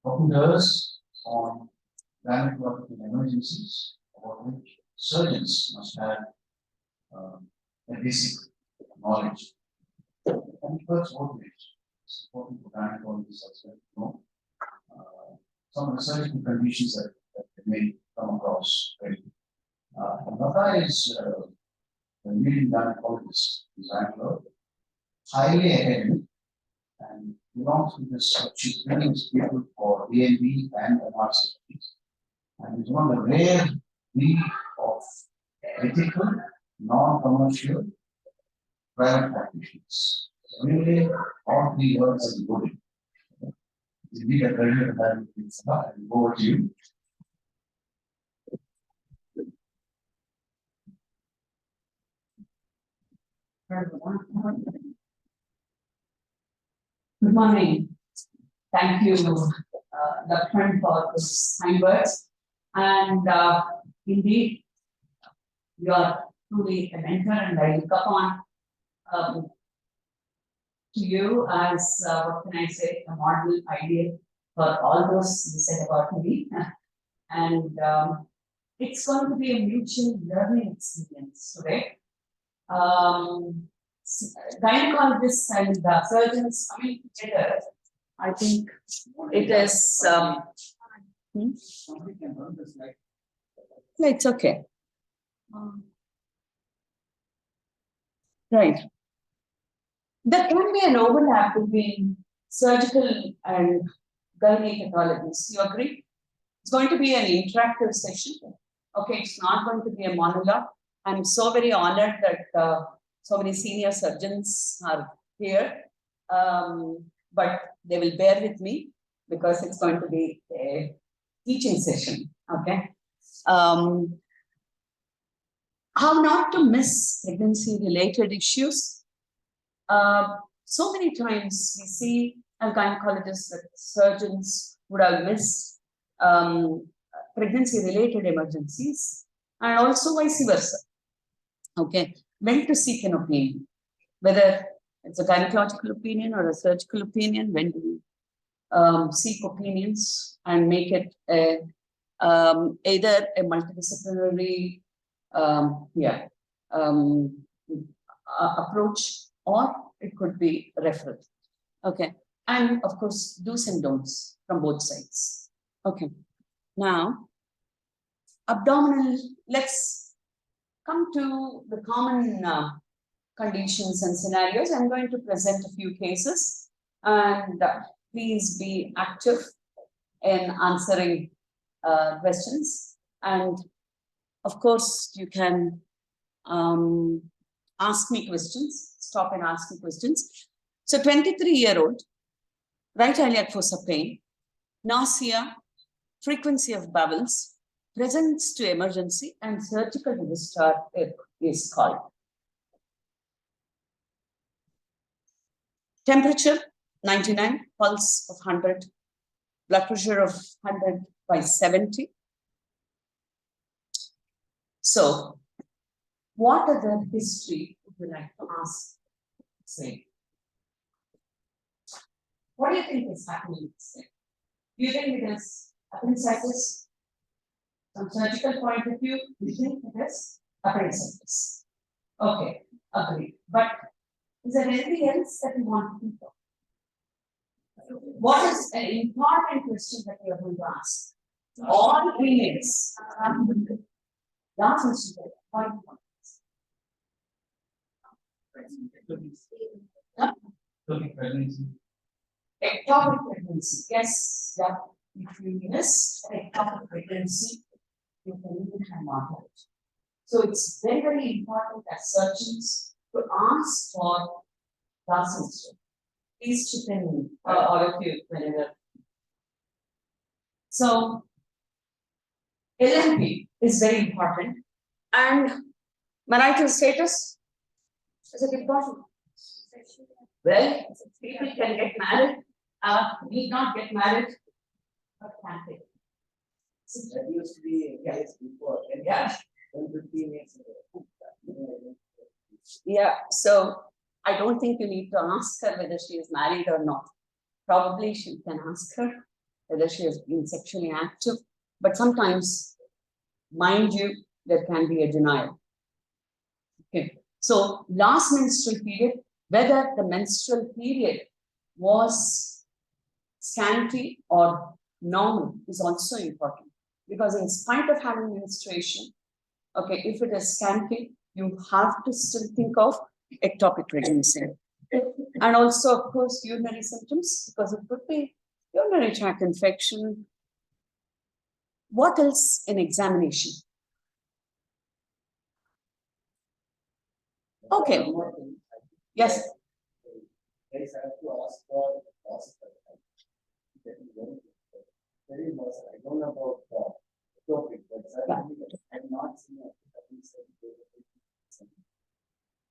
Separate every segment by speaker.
Speaker 1: Focus on gynecological emergencies, about which surgeons must have a basic knowledge. And first, what is important for gynecologists as well? No? Some of the surgical conditions that they may come across. Latha is the leading gynecologist in Bangalore, highly ahead, and belongs to this. She's training people for DNB and MRC. And it's one of the rare breed of ethical, non-commercial private practitioners. Really, all three words are good. It's indeed a pleasure to have you, Latha, and over to you.
Speaker 2: Good morning. Thank you, Lakshman, for those kind words. And indeed, you are truly a mentor, and I look upon to you as, what can I say, a model ideal for all those you said about me. And it's going to be a mutual learning experience today. Gynecologists and surgeons coming together, I think it is. It's okay. Right. There can be an overlap between surgical and gynae pathologists. You agree? It's going to be an interactive session. Okay, it's not going to be a monologue. I'm so very honored that so many senior surgeons are here, but they will bear with me because it's going to be a teaching session. Okay. How not to miss pregnancy-related issues. So many times we see as gynecologists that surgeons would have missed pregnancy-related emergencies, and also vice versa. Okay, when to seek an opinion, whether it's a gynecological opinion or a surgical opinion, when do we seek opinions and make it a, either a multidisciplinary approach, or it could be referral. Okay, and of course, do's and don'ts from both sides. Okay, now abdominal, let's come to the common conditions and scenarios. I'm going to present a few cases, and please be active in answering questions. And of course, you can ask me questions, stop and ask me questions. So 23-year-old, right iliac fossa pain, nausea, frequency of bowels, presents to emergency, and surgical registrar is called. Temperature 99, pulse of 100, blood pressure of 100/70. So, what other history would you like to ask? Say, what do you think is happening? Do you think it is appendicitis? From surgical point of view, you think it is appendicitis. Okay, agree. But is there anything else that you want to think of? What is an important question that you are going to ask? All 3 minutes. Last question. Ectopic pregnancy. Yes. Yeah. If you miss ectopic pregnancy, you can even have mortality. So it's very, very important as surgeons to ask for last. Please chip in, all of you, whenever. So LMP is very important, and marital status is it important? Well, people can get married, need not get married, but can't take.
Speaker 3: That used to be a case before, and
Speaker 2: Yeah.
Speaker 3: 15 years ago.
Speaker 2: Yeah, so I don't think you need to ask her whether she is married or not. Probably she can ask her whether she has been sexually active, but sometimes, mind you, there can be a denial. Okay, so last menstrual period, whether the menstrual period was scanty or normal is also important, because in spite of having menstruation, okay, if it is scanty, you have to still think of ectopic pregnancy. And also, of course, urinary symptoms, because it could be urinary tract infection. What else in examination? Okay.
Speaker 3: One more thing.
Speaker 2: Yes.
Speaker 3: Guys have to ask for loss of appetite. That is very important. I don't know about the topic, but certainly I have not seen a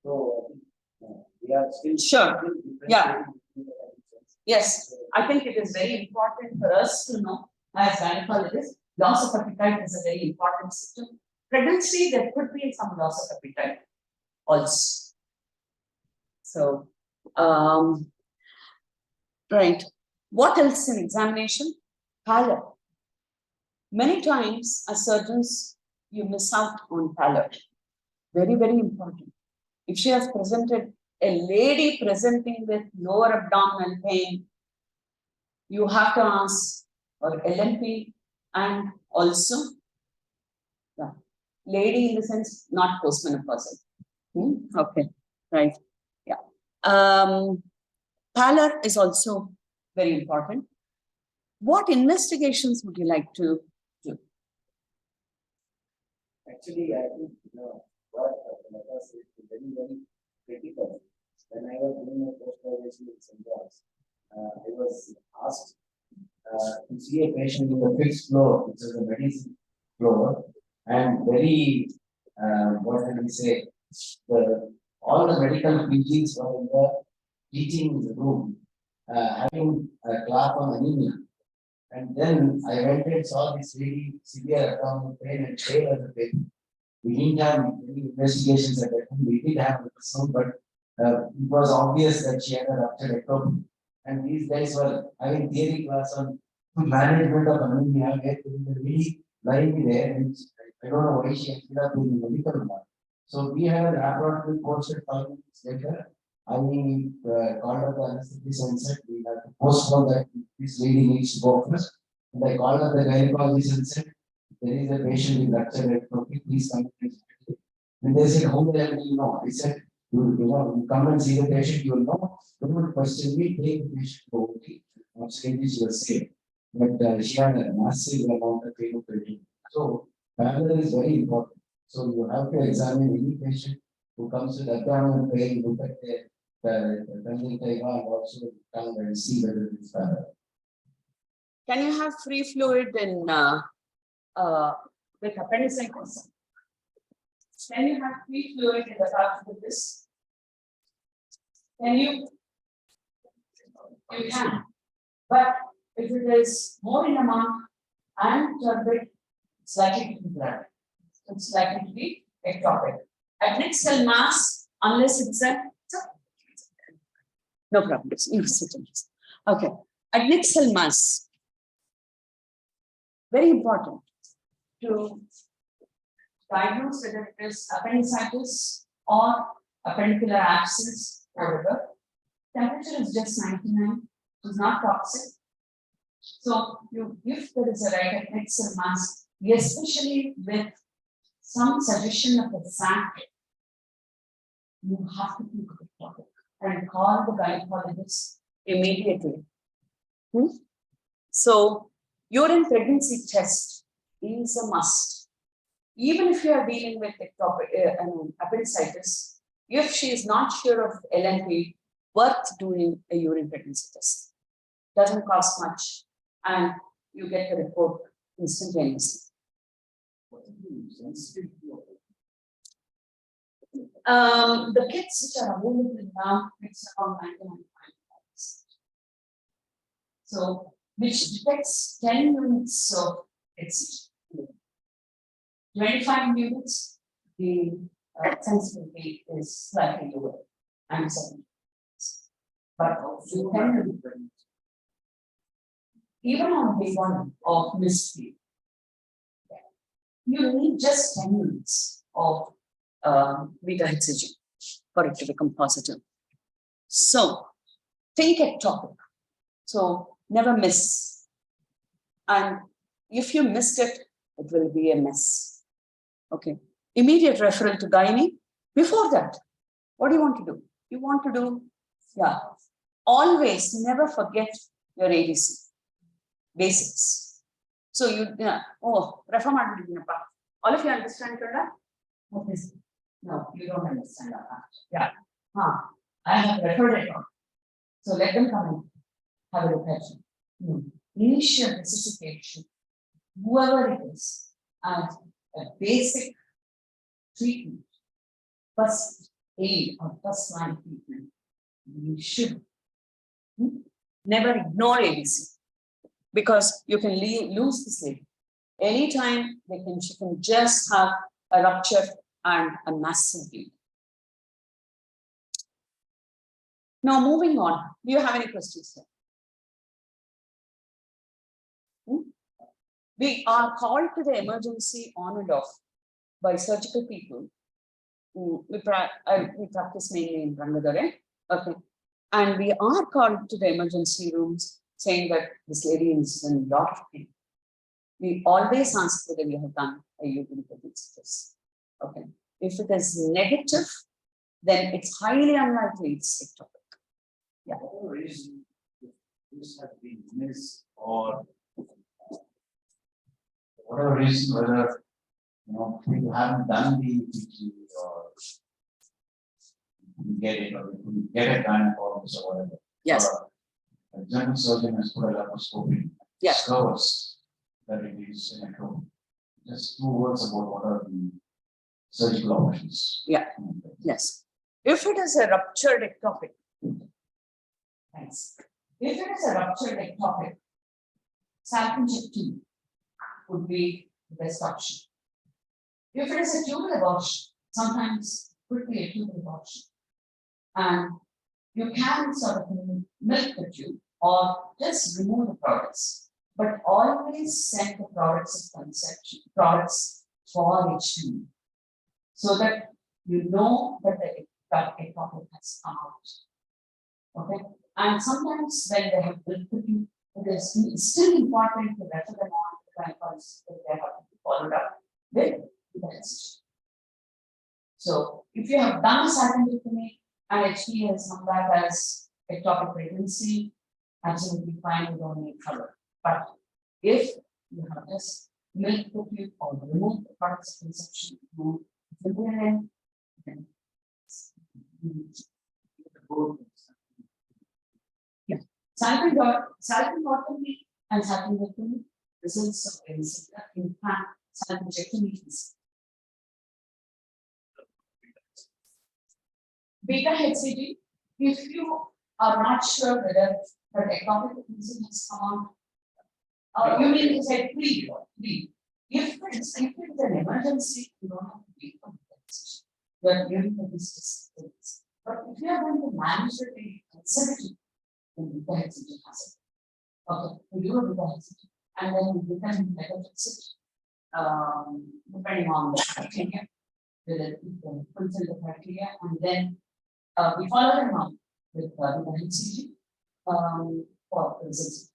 Speaker 3: so we are still
Speaker 2: Sure. Yeah.
Speaker 3: differentiating.
Speaker 2: Yes, I think it is very important for us to know, as gynecologists, loss of appetite is a very important symptom. Pregnancy, there could be some loss of appetite also. So, right. What else in examination? Pallor. Many times, as surgeons, you miss out on pallor. Very, very important. If she has presented, a lady presenting with lower abdominal pain, you have to ask for LMP and also, yeah, lady in the sense not postmenopausal. Okay, right. Yeah. Pallor is also very important. What investigations would you like to do?
Speaker 3: Actually, I think what Latha said is very, very critical. When I was doing a post-graduation in St. John's, I was asked to see a patient with a fixed floor, which is a medicine floor, and very, what can we say, all the medical PGs were in the teaching room, having a class on anemia. And then I went and saw this lady severe abdominal pain and failed as a pain. We didn't have any investigations at that time. We did have ultrasound, but it was obvious that she had a ruptured ectopic. And these guys were having theory class on management of anemia. They were really lying there, and I don't know why she ended up in the medical one. So we had a laboratory posted 5 minutes later. I called up the anesthetist and said we have to postpone that. This lady needs to go first. And I called up the gynecologist and said, there is a patient with ruptured ectopic, please come. And they said, how the hell do you know? I said, you come and see the patient, you will know. Don't question me, take the patient to OT. Absolutely, she was safe. But she had a massive amount of pain of pain. So, parallel is very important. So, you have to examine any patient who comes with abdominal pain, look at the and also come and see whether it is parallel.
Speaker 2: Can you have free fluid in with appendicitis? Can you have free fluid in the pouch with this? Can you? You can. But if it is more in amount and turbid, it's likely to be blood. It's likely to be ectopic. Adnexal mass, unless it's a no problem. Okay. Adnexal mass. Very important to diagnose whether it is appendicitis or appendicular abscess, whatever. Temperature is just 99, it's not toxic. So, if there is a right adnexal mass, especially with some suggestion of a sac, you have to think of the topic and call the gynecologist immediately. So, urine pregnancy test is a must. Even if you are dealing with appendicitis, if she is not sure of LNP, worth doing a urine pregnancy test. Doesn't cost much, and you get the report instantaneously. The kits which are available now, it's around 99. So, which detects 10 units of excision. 25 units, the sensitivity is slightly lower. And 7. But you can even on day one of misfeed, you need just 10 minutes of beta hexagen for it to become positive. So think ectopic. So never miss. And if you missed it, it will be a mess. Okay. Immediate referral to gynae. Before that, what do you want to do? You want to do, yeah. Always never forget your ADC basics. So you, refer madidinappa. All of you understand Kannada? What is it? No, you don't understand that. Yeah. I have referred it on. So let them come in. Have a look at it. Initial resuscitation, whoever it is, and a basic treatment, first aid or first line treatment, you should never ignore ABC, because you can lose this lady. Anytime she can just have a rupture and a massive bleed. Now moving on, do you have any questions here? We are called to the emergency on and off by surgical people. We practice mainly in Rangadore. Okay. And we are called to the emergency rooms saying that this lady is in a lot of pain. We always ask whether you have done a urinary test. Okay. If it is negative, then it's highly unlikely it's ectopic. Yeah.
Speaker 1: For whatever reason, this has been missed, or for whatever reason, whether people haven't done the EPG or get it, or get it done or whatever.
Speaker 2: Yes.
Speaker 1: Or a general surgeon has put a laparoscope in.
Speaker 2: Yes.
Speaker 1: Discovers that it is an ectopic. Just 2 words about what are the surgical options.
Speaker 2: Yeah. Yes. If it is a ruptured ectopic, thanks. If it is a ruptured ectopic, salpingectomy would be the best option. If it is a tubal abortion, sometimes could be a tubal abortion, and you can sort of milk the tube or just remove the products, but always send the products of conception, products for HPV, so that you know that the ectopic has come out. Okay, and sometimes when they have milked the tube, it is still important to refer them on to because they have to be followed up with the test. So if you have done a salpingectomy and HPV has come back as ectopic pregnancy, absolutely fine, you don't need color. But if you have just milked the tube or removed the products of conception, you will then yeah. Salpingectomy and salpingectomy results of very similar. In fact, salpingectomy is beta HCG. If you are not sure whether the ectopic pregnancy has come out, you mean to say pre. If it's an emergency, you don't have to wait for the decision. You are giving the business. But if you are going to manage the conception, then beta HCG has it. Okay, we do a beta HCG, and then we can fix it depending on the criteria, whether it can fulfill the criteria, and then we follow them up with beta HCG for the results.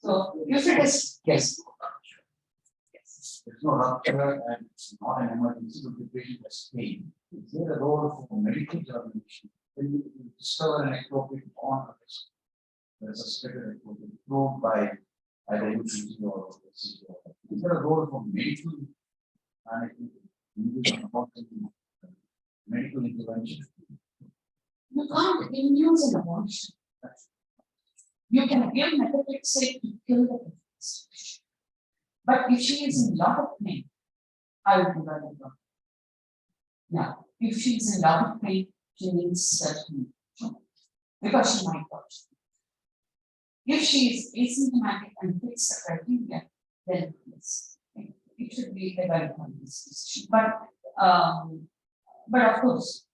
Speaker 2: So if it is, yes.
Speaker 1: There's no rupture and it's not an emergency, but the patient has pain. Is there a role for medical examination? When you discover an ectopic on a patient, there is a suspected ectopic proved by either EPG or CT. Is there a role for medical medical intervention?
Speaker 2: You can't induce an abortion. You can give methotrexate to kill the pregnancy. But if she is in a lot of pain, I will give her a drug. Now, if she is in a lot of pain, she needs certain because she might touch. If she is asymptomatic and fits the criteria, then yes, it should be a very common decision. But of course,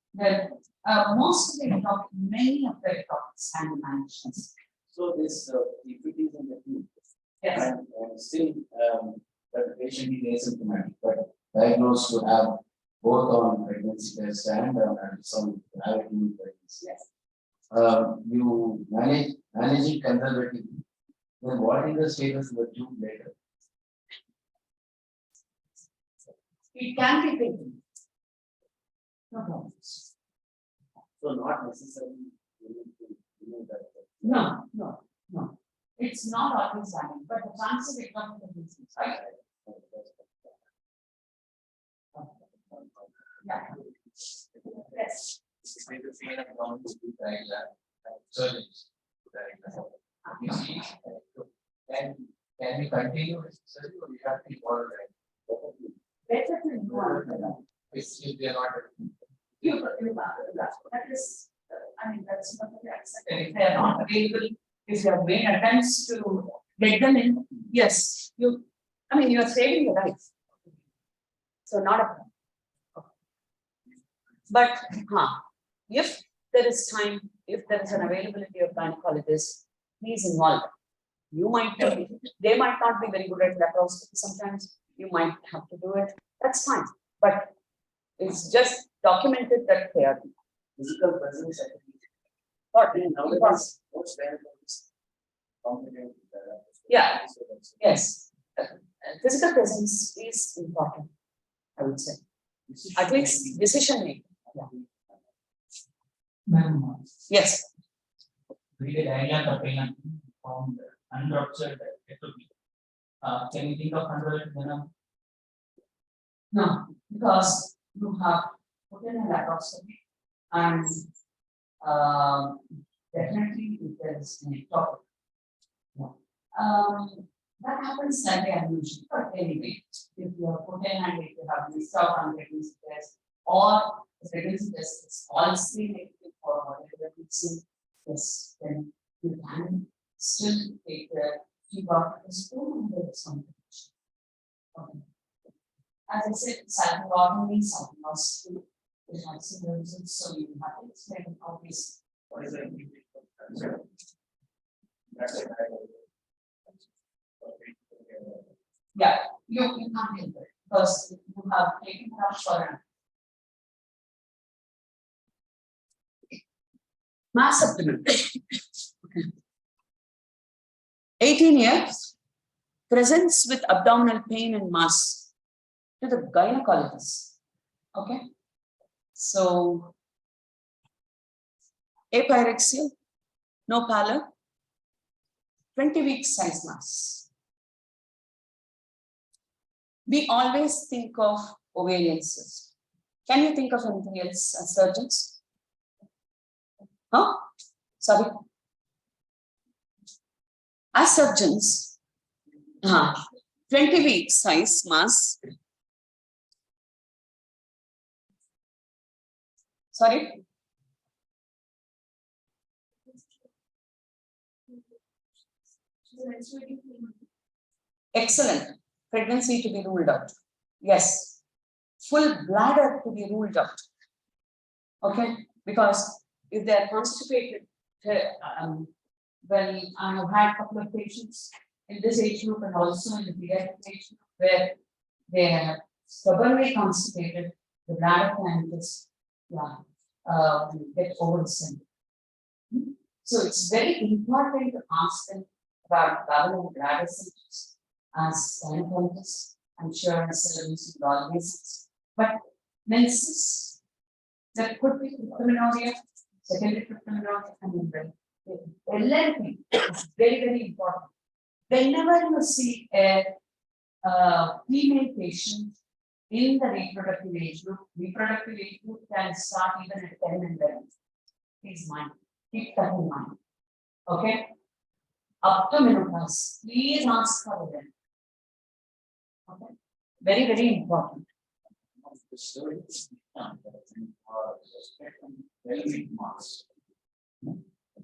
Speaker 2: most of the many of the topics can be managed.
Speaker 3: So this, if it is in the field,
Speaker 2: Yes,
Speaker 3: and still, the patient is asymptomatic, but diagnosed to have both on pregnancy test and some gravity in pregnancy.
Speaker 2: yes.
Speaker 3: You manage it conservatively. Then what is the status of the tube later?
Speaker 2: It can be taken. No problems.
Speaker 3: So not necessarily you need to remove that.
Speaker 2: No. It's not always happening, but the chances of becoming the disease, right? Yeah. Yes.
Speaker 1: It's like the same amount to do surgeons. You see, can we continue with surgery or we have to follow that?
Speaker 2: Better to go on.
Speaker 1: If they are not.
Speaker 2: That is, I mean, that's not to be accepted. If they are not available, if you have made attempts to get them in, yes, you are saving your life. So not a problem. But, if there is time, if there is an availability of gynecologist, please involve them. You might, they might not be very good at laparoscopy sometimes, you might have to do it, that's fine. But it's just documented that they are.
Speaker 3: Physical presence.
Speaker 2: Or,
Speaker 3: Nowadays, most diagnostics complicated.
Speaker 2: Yeah. Yes, physical presence is important, I would say. At least decision making.
Speaker 1: Ma'am,
Speaker 2: Yes,
Speaker 1: we did diarrhea complaint found unruptured ectopic. Can you think of another venom?
Speaker 2: no, because you have put in a laparoscopy and definitely if there is an ectopic. That happens slightly unusually, but anyway, if you are put in and if you have missed out on pregnancy test or the pregnancy test is falsely negative for whatever reason, yes, then you can still take the tube out of the spoon and there is some condition. Okay. As I said, salvador means something else too. It has some reasons, so you have to explain all these.
Speaker 1: What is the
Speaker 2: Yeah, you can't help it because you have taken it up for an mass abdomen. 18 years, presents with abdominal pain and mass to the gynecologist. Okay, so apyrexia, no pallor, 20 weeks size mass. We always think of ovarian cyst. Can you think of anything else as surgeons? Huh? Sorry. As surgeons, 20 weeks size mass. Sorry. Excellent. Pregnancy to be ruled out. Yes. Full bladder to be ruled out. Okay. Because if they are constipated, well, I have had a couple of patients in this age group and also in the pediatric age group where they are stubbornly constipated, the bladder can just get over the center. So it's very important to ask them about bowel and bladder symptoms as gynecologists. I'm sure surgeons will always, but menses, there could be cryptomenoria, secondary cryptomenoria, and then LLP is very, very important. Whenever you see a female patient in the reproductive age group can start even at 10 and 11. Please mind, keep that in mind. Okay? Up to menopause, please ask for them. Okay? Very, very important.
Speaker 1: pelvic mass.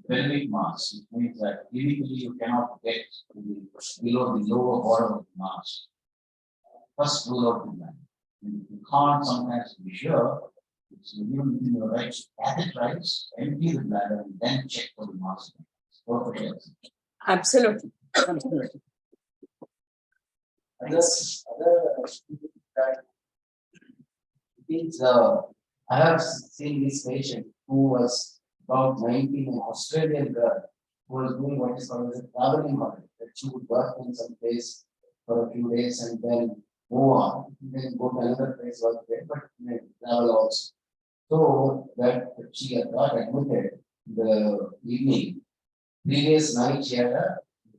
Speaker 1: Pelvic mass means that clinically you cannot get to below the lower bottom of the mass. First rule of the man. You can't sometimes be sure. It's you within your right catheterize, empty the bladder, and then check for the mass. perfectly.
Speaker 2: Absolutely, absolutely.
Speaker 3: Other that is, I have seen this patient who was about 19, an Australian girl who was doing what is called as a traveling holiday. That she would work in some place for a few days and then move on, then go to another place, work there, but travel also. So that she got admitted the evening. Previous night she had a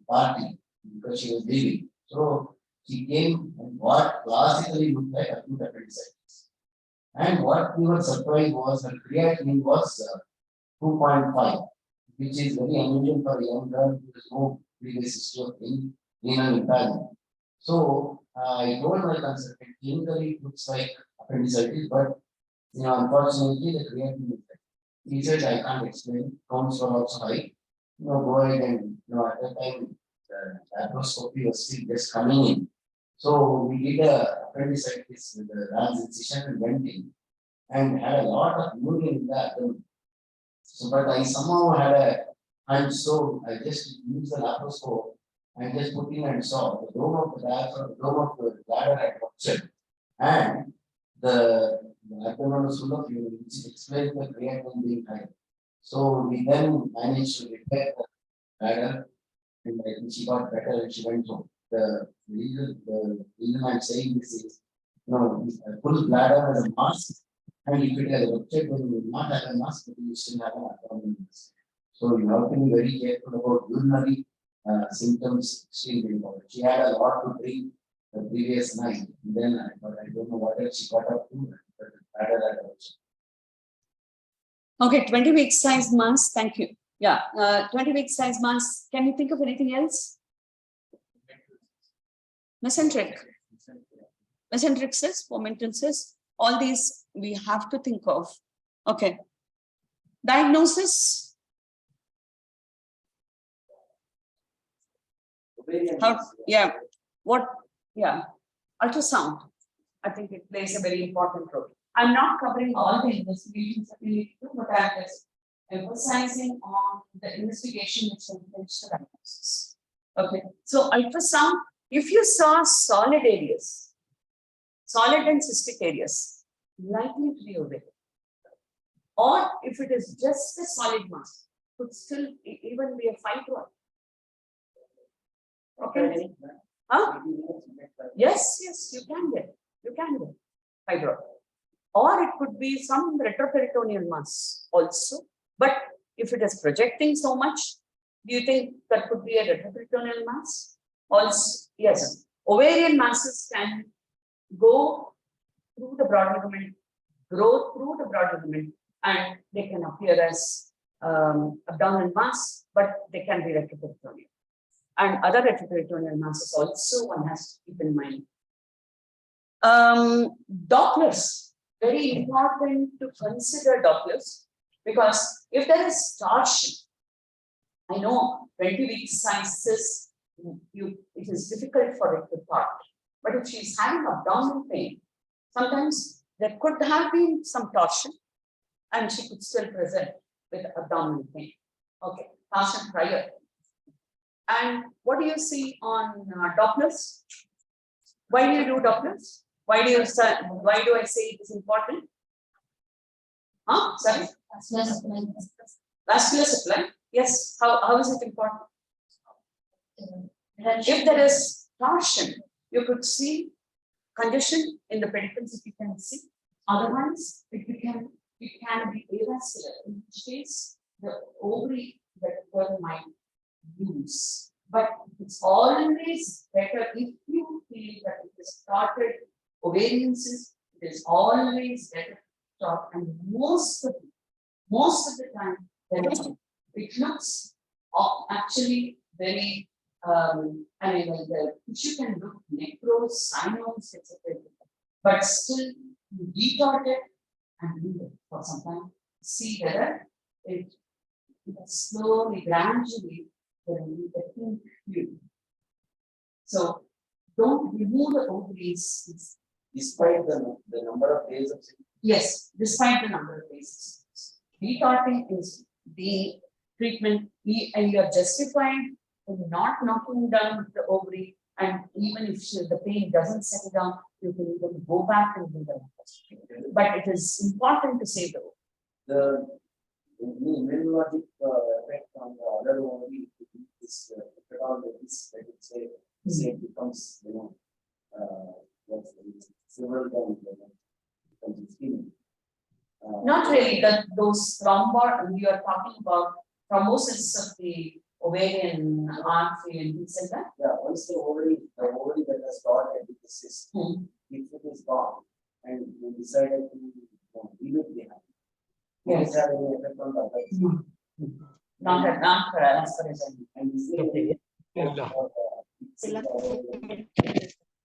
Speaker 3: party because she was leaving. So she came and what classically looked like acute appendicitis. And what we were surprised was her creatinine was 2.5, which is very unusual for a young girl who has no previous history of renal impairment. So I told my consultant, clinically it looks like appendicitis, but unfortunately the creatinine is high. He said I can't explain, counts were also high. Go ahead and at that time the laparoscopy was still just coming in. So we did a appendicitis with the large incision and went in and had a lot of urine in the abdomen. So, but I somehow had a hunch, so I just used the laparoscope and just put in and saw the dome of the diaphragm, the dome of the bladder had ruptured, and the abdomen was full of urine, which explains the creatinine being high. So we then managed to repair the bladder, and I think she got better and she went home. The reason I'm saying this is, a full bladder has a mask, and if it has ruptured, then you will not have a mask, but you still have an abdominal mask. So you have to be very careful about urinary symptoms, extremely important. She had a lot to drink the previous night, and then but I don't know what else she got up to, but the bladder had ruptured.
Speaker 2: Okay, 20 week size mass. Thank you. Yeah, 20 week size mass. Can you think of anything else? Mesenteric. Mesenteric cyst, fomental cyst. All these we have to think of. Okay. Diagnosis. How? Yeah. What? Yeah. Ultrasound. I think it plays a very important role. I'm not covering all the investigations that we need to do, but I'm just emphasizing on the investigation which includes the diagnosis. Okay. So ultrasound, if you saw solid areas, solid and cystic areas, likely to be ovarian. Or if it is just a solid mass, could still even be a fibroid. Okay. Huh? Yes, you can get. You can get fibroid. Or it could be some retroperitoneal mass also. But if it is projecting so much, do you think that could be a retroperitoneal mass? Also, yes. Ovarian masses can go through the broad ligament, grow through the broad ligament, and they can appear as abdominal mass, but they can be retroperitoneal. And other retroperitoneal masses also one has to keep in mind. Dopplers, very important to consider Dopplers, because if there is torsion, I know 20 week sizes, it is difficult for it to part. But if she is having abdominal pain, sometimes there could have been some torsion and she could still present with abdominal pain. Okay, torsion prior. And what do you see on Dopplers? Why do you do Dopplers? Why do I say it is important? Huh? Sorry? Vascular supply. Yes. How is it important? If there is torsion, you could see congestion in the pedicles, if you can see. Otherwise, it can be avascular, in which case the ovary that might lose. But it's always better if you feel that it is started ovarian cyst, it is always better to stop. And most of the time, it looks actually very the tissue can look necrose, cyanodes, etc. But still you retort it and leave it for some time. See whether it slowly, gradually will be a pink hue. So don't remove the ovaries
Speaker 3: despite the number of days of cyst.
Speaker 2: Yes, despite the number of days. Retorting is the treatment, and you are justified in not knocking down the ovary, and even if the pain doesn't settle down, you can even go back and do the laparoscopy. But it is important to say though,
Speaker 3: The immunologic effect on the other ovary is if at all there is, I would say it becomes, several times becomes ischemic.
Speaker 2: not really that those thromboid, you are talking about thrombosis of the ovarian artery and things like that.
Speaker 3: Yeah, once the ovary that has got a big cyst, if it is gone and you decided to leave it behind,
Speaker 2: Yes.
Speaker 3: does it have any effect on the other?
Speaker 2: Not as far as I know.
Speaker 3: And is there any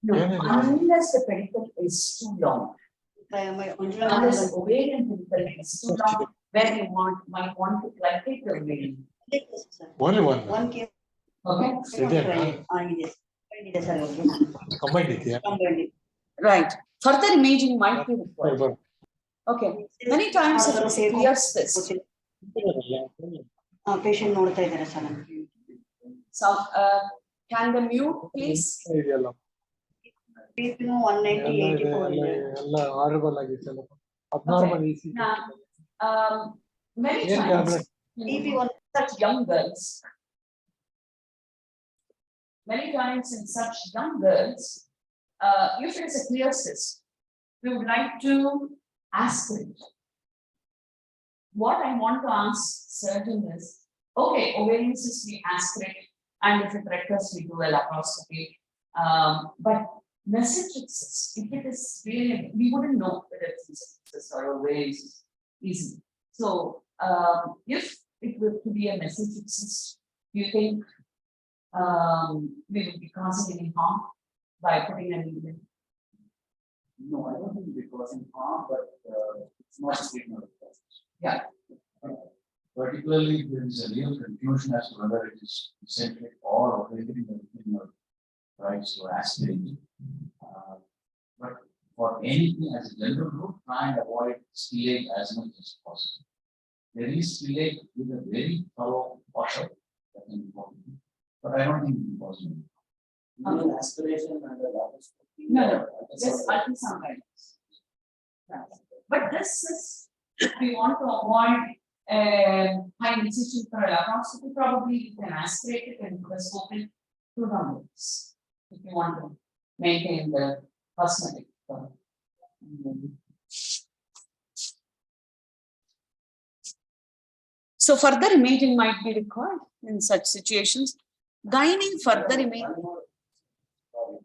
Speaker 2: No, unless the pedicle is too long, unless the ovarian pedicle is too long, where you might want to placate the ovarian.
Speaker 4: Only one.
Speaker 2: Okay,
Speaker 4: Combined it, yeah.
Speaker 2: right. Further imaging might be required. Okay, many times if it clears this.
Speaker 5: Patient ನೋಡ್ತಾ ಇದ್ದಾರೆ sir.
Speaker 2: So, can the mute please?
Speaker 4: ಇದೆಯಲ್ಲ
Speaker 5: BP 190/84 ಇದೆ.
Speaker 4: ಎಲ್ಲ ಆರ್ಡಬಲ್ ಆಗಿತ್ತು ಎಲ್ಲ abnormal EC
Speaker 2: Now, many
Speaker 4: ಏನ್
Speaker 2: times,
Speaker 4: tablet
Speaker 5: BP 1
Speaker 2: such young girls, many times in such young girls, if it is a clear cyst, we would like to aspirate. What I want to ask surgeon is, okay, ovarian cyst we aspirate, and if it recurs, we do a laparoscopy. But mesenteric cyst, if it is really, we wouldn't know whether it's mesenteric cyst or ovarian cyst easily. So, if it were to be a mesenteric cyst, do you think we would be causing any harm by putting an needle?
Speaker 1: No, I don't think it was in harm, but it's not a treatment of process.
Speaker 2: Yeah.
Speaker 1: Particularly, there is a real confusion as to whether it is eccentric or ovarian rights to aspirate. But for anything as a general rule, try and avoid spillage as much as possible. There is spillage with a very thorough washout, that's important. But I don't think it is possible.
Speaker 3: even aspiration and the laparoscopy?
Speaker 2: No, just ultrasound guidance. But this is, we want to avoid high incision for a laparoscopy, probably you can aspirate it and put a scope in 2 numbers. If you want to maintain the cosmetic. So further imaging might be required in such situations. Gynae further imaging.
Speaker 3: One more problem.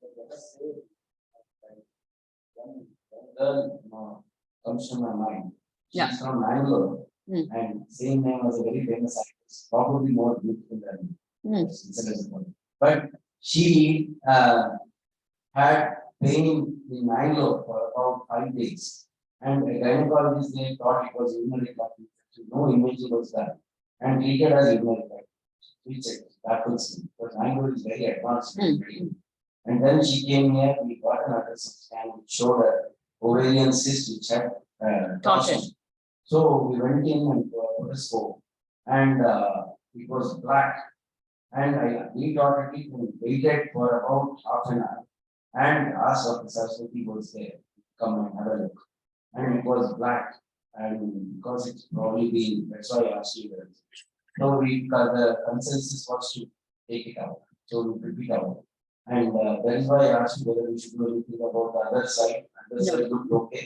Speaker 3: Let us say, one girl comes to my mind.
Speaker 2: Yeah.
Speaker 3: She's from Bangalore,
Speaker 2: Hmm.
Speaker 3: and same name was a very famous actress, probably more beautiful than
Speaker 2: Hmm.
Speaker 3: But she had pain in Bangalore for about 5 days, and a gynecologist they thought it was urinary tract infection. No imaging was done, and treated as urinary tract. We checked backwards because Bangalore is very advanced.
Speaker 2: Hmm.
Speaker 3: And then she came here, we got an ultrasound scan which showed a ovarian cyst which had torsion. So we went in and put a scope, and it was black. And we got it and waited for about half an hour and asked Dr. Saraswati was there, come and have a look. And it was black, and because it's probably been, that's why I asked you that. So the consensus was to take it out, so we took it out. And that is why I asked you whether we should do anything about the other side. Other side looked okay,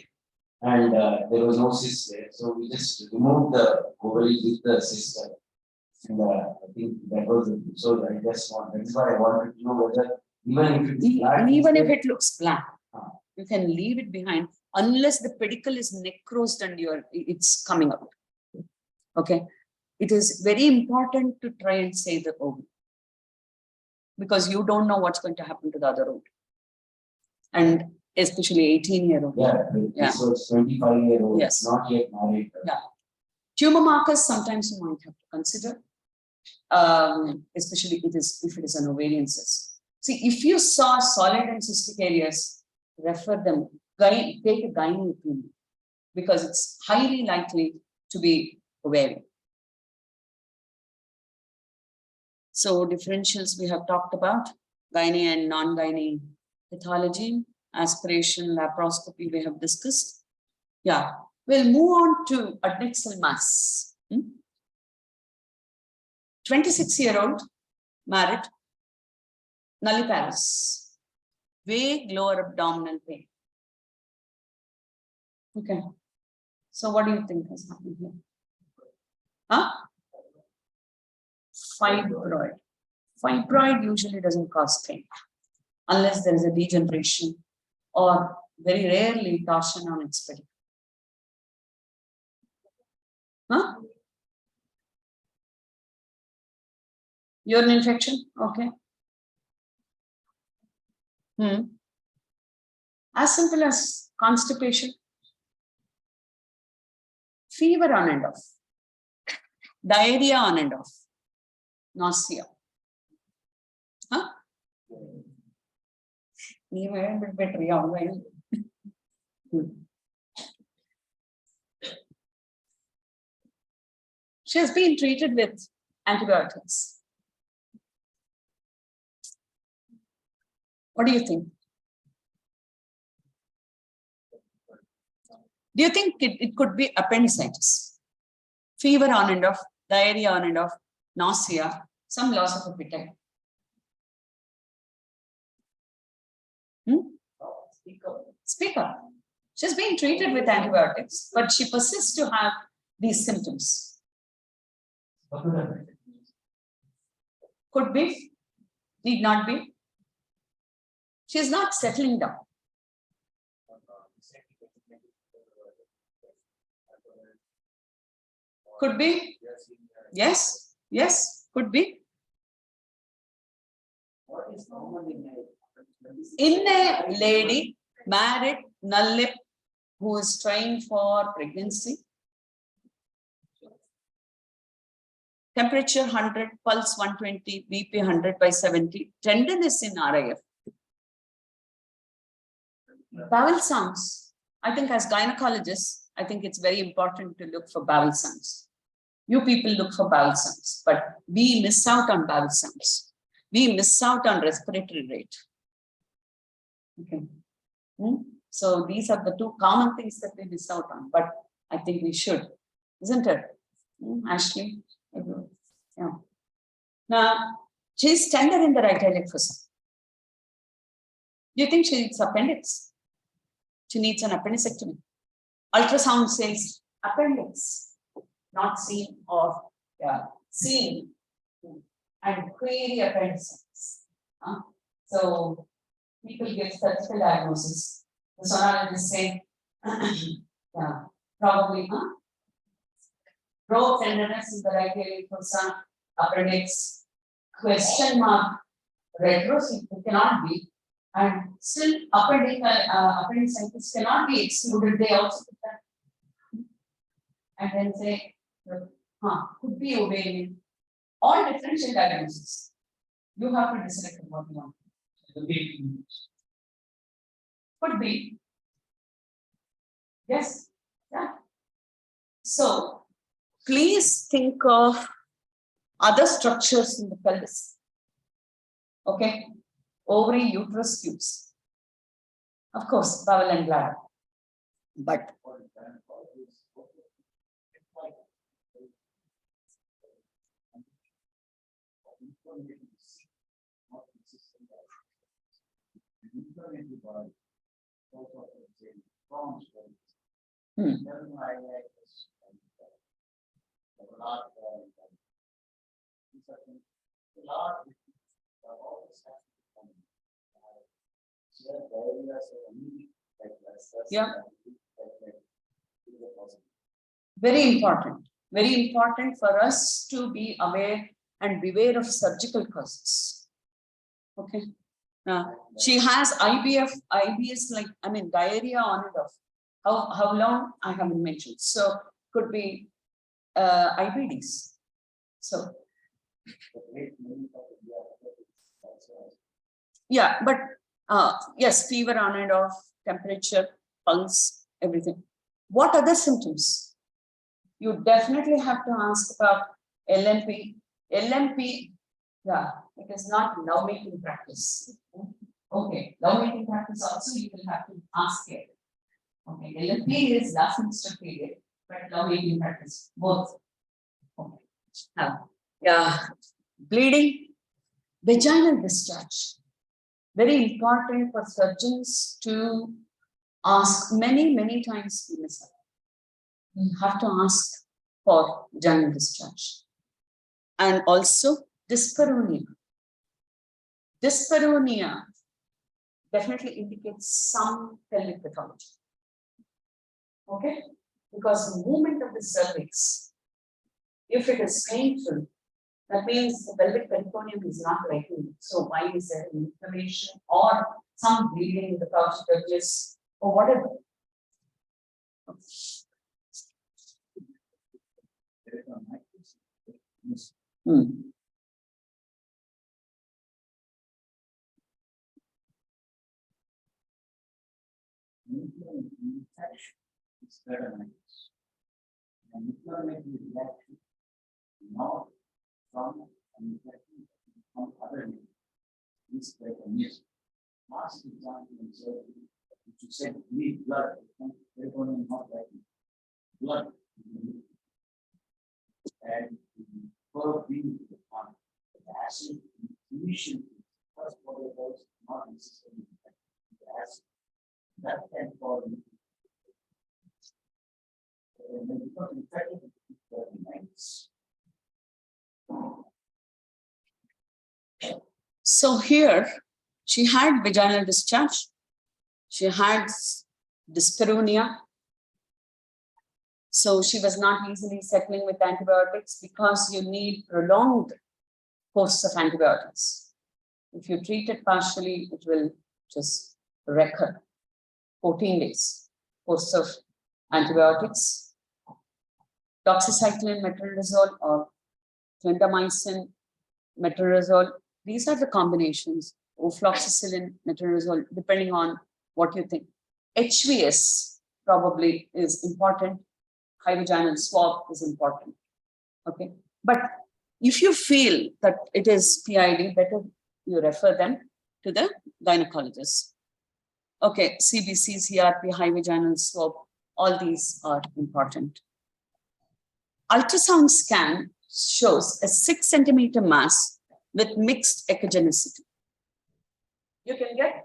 Speaker 3: and there was no cyst there, so we just removed the ovary with the cyst. And I think that was it. So I just want, that is why I wanted to know whether even if it is black,
Speaker 2: Even if it looks black, you can leave it behind unless the pedicle is necrosed and it's coming out. Okay, it is very important to try and save the ovary, because you don't know what's going to happen to the other ovary, and especially 18-year-old.
Speaker 3: yeah,
Speaker 2: Yeah.
Speaker 3: this was 25-year-old,
Speaker 2: Yes.
Speaker 3: not yet married.
Speaker 2: Yeah. Tumor markers sometimes you might have to consider, especially if it is an ovarian cyst. See, if you saw solid and cystic areas, refer them, take a gynae opinion, because it's highly likely to be ovarian. So differentials we have talked about, gynae and non-gynae pathology, aspiration, laparoscopy we have discussed. Yeah, we'll move on to adnexal mass. 26-year-old, married, nulliparous, vague lower abdominal pain. Okay. So what do you think is happening here? Huh? Fibroid. Fibroid usually doesn't cause pain unless there is a degeneration or very rarely torsion on its pedicle. Huh? Urine infection? Okay. As simple as constipation, fever on and off, diarrhea on and off, nausea. Huh? She has been treated with antibiotics. What do you think? Do you think it could be appendicitis? Fever on and off, diarrhea on and off, nausea, some loss of appetite. Speak up. She's being treated with antibiotics, but she persists to have these symptoms. Could be, need not be. She's not settling down. Could be. Yes, yes, could be.
Speaker 3: What is normal
Speaker 2: In a lady, married, null, who is trying for pregnancy, temperature 100, pulse 120, BP 100/70, tenderness in RIF. Bowel sounds. I think as gynecologists, I think it's very important to look for bowel sounds. You people look for bowel sounds, but we miss out on bowel sounds. We miss out on respiratory rate. Okay. So these are the two common things that we miss out on, but I think we should, isn't it? Ashley? Yeah. Now, she's tender in the right iliac fossa. Do you think she needs appendix? She needs an appendicectomy. Ultrasound says appendix, not seen or seen, and query appendicitis. So people give surgical diagnosis. The sonologists say, probably, probe tenderness in the right iliac fossa, appendix, question mark, retrocede cannot be, and still appendicitis cannot be excluded. They also put that, and then say, could be ovarian. All differential diagnosis. You have to decide what you want. Could be. Yes. Yeah. So please think of other structures in the pelvis. Okay. Ovary, uterus, tubes. Of course, bowel and bladder. But yeah. Very important for us to be aware and beware of surgical causes. Okay. She has IBS, like, diarrhea on and off. How long? I haven't mentioned. So could be IBDs. So yeah, but yes, fever on and off, temperature, pulse, everything. What other symptoms? You definitely have to ask about LMP. LMP Yeah, it is not lovemaking practice. Okay, lovemaking practice also you will have to ask it. Okay, LFP is last semester period, but lovemaking practice, both. Okay, now, yeah, bleeding, vaginal discharge. Very important for surgeons to ask many times in a cycle. You have to ask for vaginal discharge. And also dyspareunia. Dyspareunia definitely indicates some pelvic pathology. Okay? Because the movement of the cervix, if it is painful, that means the pelvic peritoneum is not working. So why is there an inflammation or some bleeding in the pouch tertius or whatever? Hmm.
Speaker 1: It's better than this. And inflammatory reaction, not from an infection, from other means. This is like a miss. Last example in surgery, which you said need blood, they're going to not like blood. And for being the one, the acid infusion, first what it was, not necessarily the acid. That can cause and then become infected with nights.
Speaker 2: So here she had vaginal discharge, she had dyspareunia. So she was not easily settling with antibiotics because you need prolonged course of antibiotics. If you treat it partially, it will just recur. 14 days course of antibiotics, doxycycline, metronidazole, or clindamycin, metronidazole. These are the combinations, ofloxacillin, metronidazole, depending on what you think. HVS probably is important. High vaginal swab is important. Okay, but if you feel that it is PID, better you refer them to the gynecologist. Okay, CBC, CRP, high vaginal swab, all these are important. Ultrasound scan shows a 6 centimeter mass with mixed echogenicity. You can get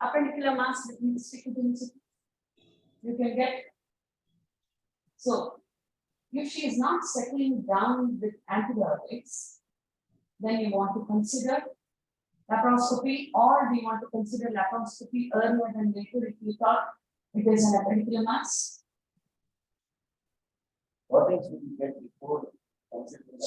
Speaker 2: appendicular mass with mixed echogenicity. You can get, so if she is not settling down with antibiotics, then you want to consider laparoscopy, or do you want to consider laparoscopy earlier than later if you thought it is an appendicular mass?
Speaker 3: What else would you get before considering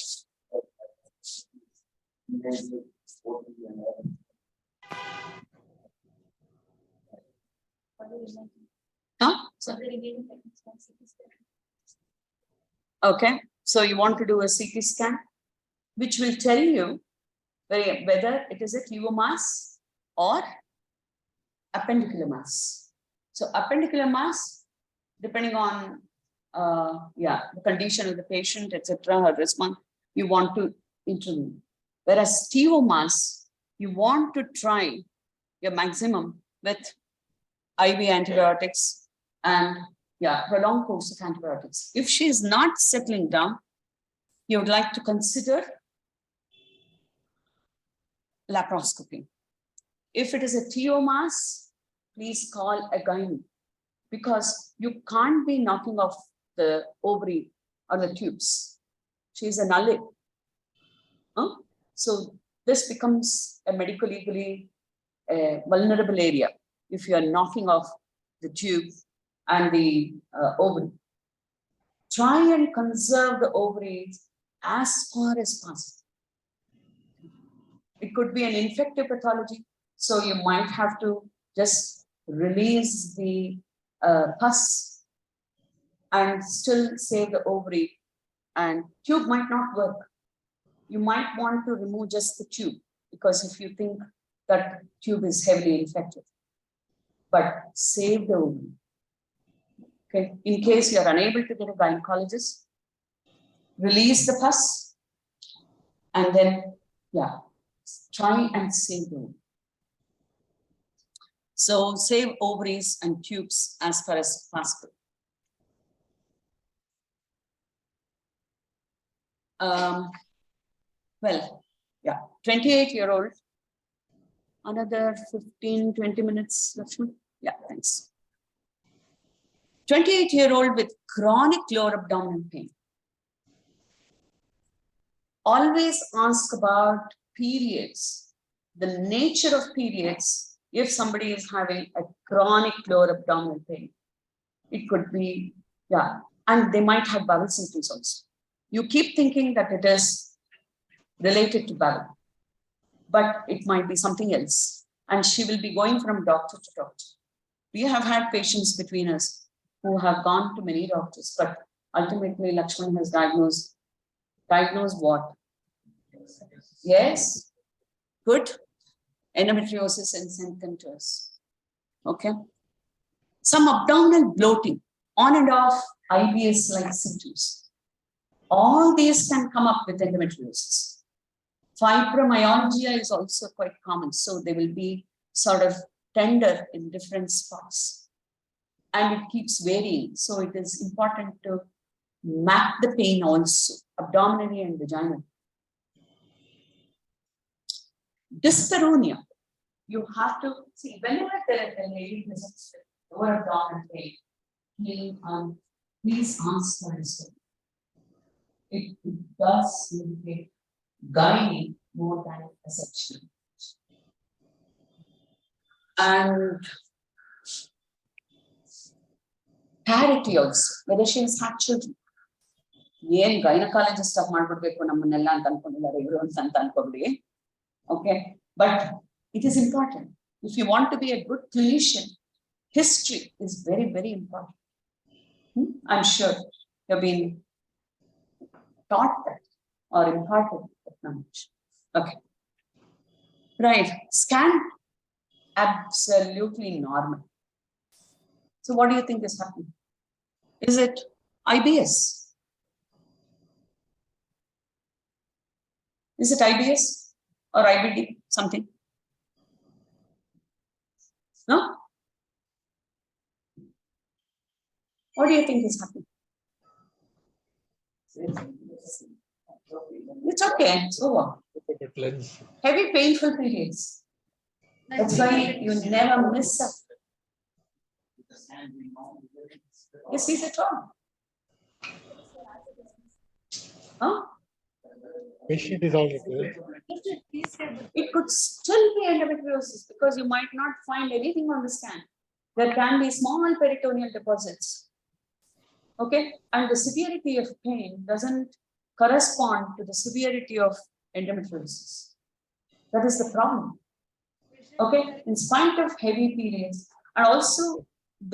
Speaker 2: Huh? Okay, so you want to do a CT scan, which will tell you whether it is a tumor mass or appendicular mass. So appendicular mass, depending on the condition of the patient, etc., her response, you want to intervene. Whereas tumor mass, you want to try your maximum with IV antibiotics and prolonged course of antibiotics. If she is not settling down, you would like to consider laparoscopy. If it is a TO mass, please call a gynae, because you can't be knocking off the ovary or the tubes. She's a nullid. Huh? So this becomes a medico-legally vulnerable area if you are knocking off the tube and the ovary. Try and conserve the ovaries as far as possible. It could be an infective pathology, so you might have to just release the pus and still save the ovary, and tube might not work. You might want to remove just the tube, because if you think that tube is heavily infected, but save the ovary. Okay, in case you are unable to get a gynecologist, release the pus and then Yeah, try and save them. So save ovaries and tubes as far as possible. Well, yeah, 28-year-old. Another 15, 20 minutes, Lakshman. Yeah, thanks. 28-year-old with chronic lower abdominal pain. Always ask about periods, the nature of periods, if somebody is having a chronic lower abdominal pain. It could be, yeah, and they might have bowel symptoms also. You keep thinking that it is related to bowel, but it might be something else. And she will be going from doctor to doctor. We have had patients between us who have gone to many doctors, but ultimately Lakshman has diagnosed what? Yes, good. Endometriosis and sent them to us. Okay. Some abdominal bloating, on and off IBS-like symptoms. All these can come up with endometriosis. Fibromyalgia is also quite common. So they will be sort of tender in different spots. And it keeps varying. So it is important to map the pain also, abdominally and vaginal. Dyspareunia. You have to see, whenever the lady visits with lower abdominal pain, please ask for dyspareunia. It does indicate gynae more than a section. And parity also, whether she has had children. Yen gynecologist of ಮಾಡ್ಬಿಡ್ಬೇಕು ನಮ್ಮನ್ನೆಲ್ಲ ಅಂತ ಅನ್ಕೊಂಡಿದ್ದಾರೆ ಇವರು ಅಂತ ಅನ್ಕೊಬಿಡಿ. Okay, but it is important. If you want to be a good clinician, history is very, very important. I'm sure you've been taught that or imparted that knowledge. Okay. Right. Scan, absolutely normal. So what do you think is happening? Is it IBS? Is it IBS or IBD? Something? No? What do you think is happening? It's okay. It's over. Heavy painful periods. That's why you never miss up. Yes, is it wrong? Huh?
Speaker 4: Patient is already good.
Speaker 2: It could still be endometriosis because you might not find anything on the scan. There can be small peritoneal deposits. Okay, and the severity of pain doesn't correspond to the severity of endometriosis. That is the problem. Okay, in spite of heavy periods, and also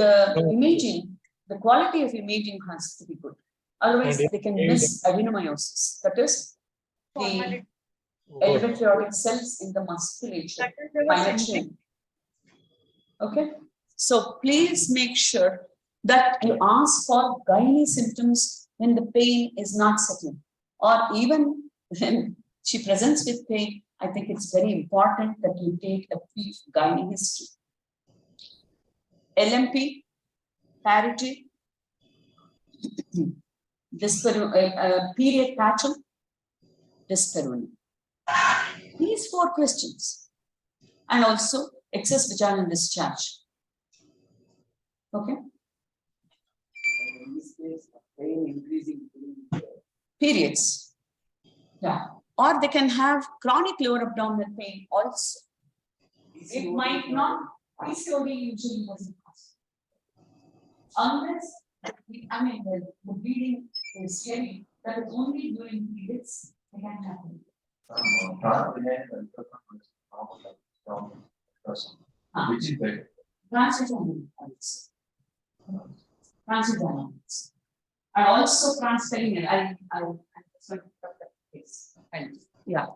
Speaker 2: the imaging, the quality of imaging has to be good. Otherwise, they can miss adenomyosis. That is the endometriotic cells in the musculature. Okay, so please make sure that you ask for gynae symptoms when the pain is not settling, or even when she presents with pain. I think it's very important that you take a brief gynae history. LMP, parity, period pattern, dyspareunia. These 4 questions, and also excess vaginal discharge. Okay.
Speaker 3: In this case, pain increasing.
Speaker 2: Periods. Yeah. Or they can have chronic lower abdominal pain also. It might not, PCOD usually doesn't cause. Unless, I mean, the bleeding is heavy, that is only during periods, it can happen.
Speaker 1: Which is better?
Speaker 2: Transvaginal, I would say. Transvaginal. And also transperineal. Yeah.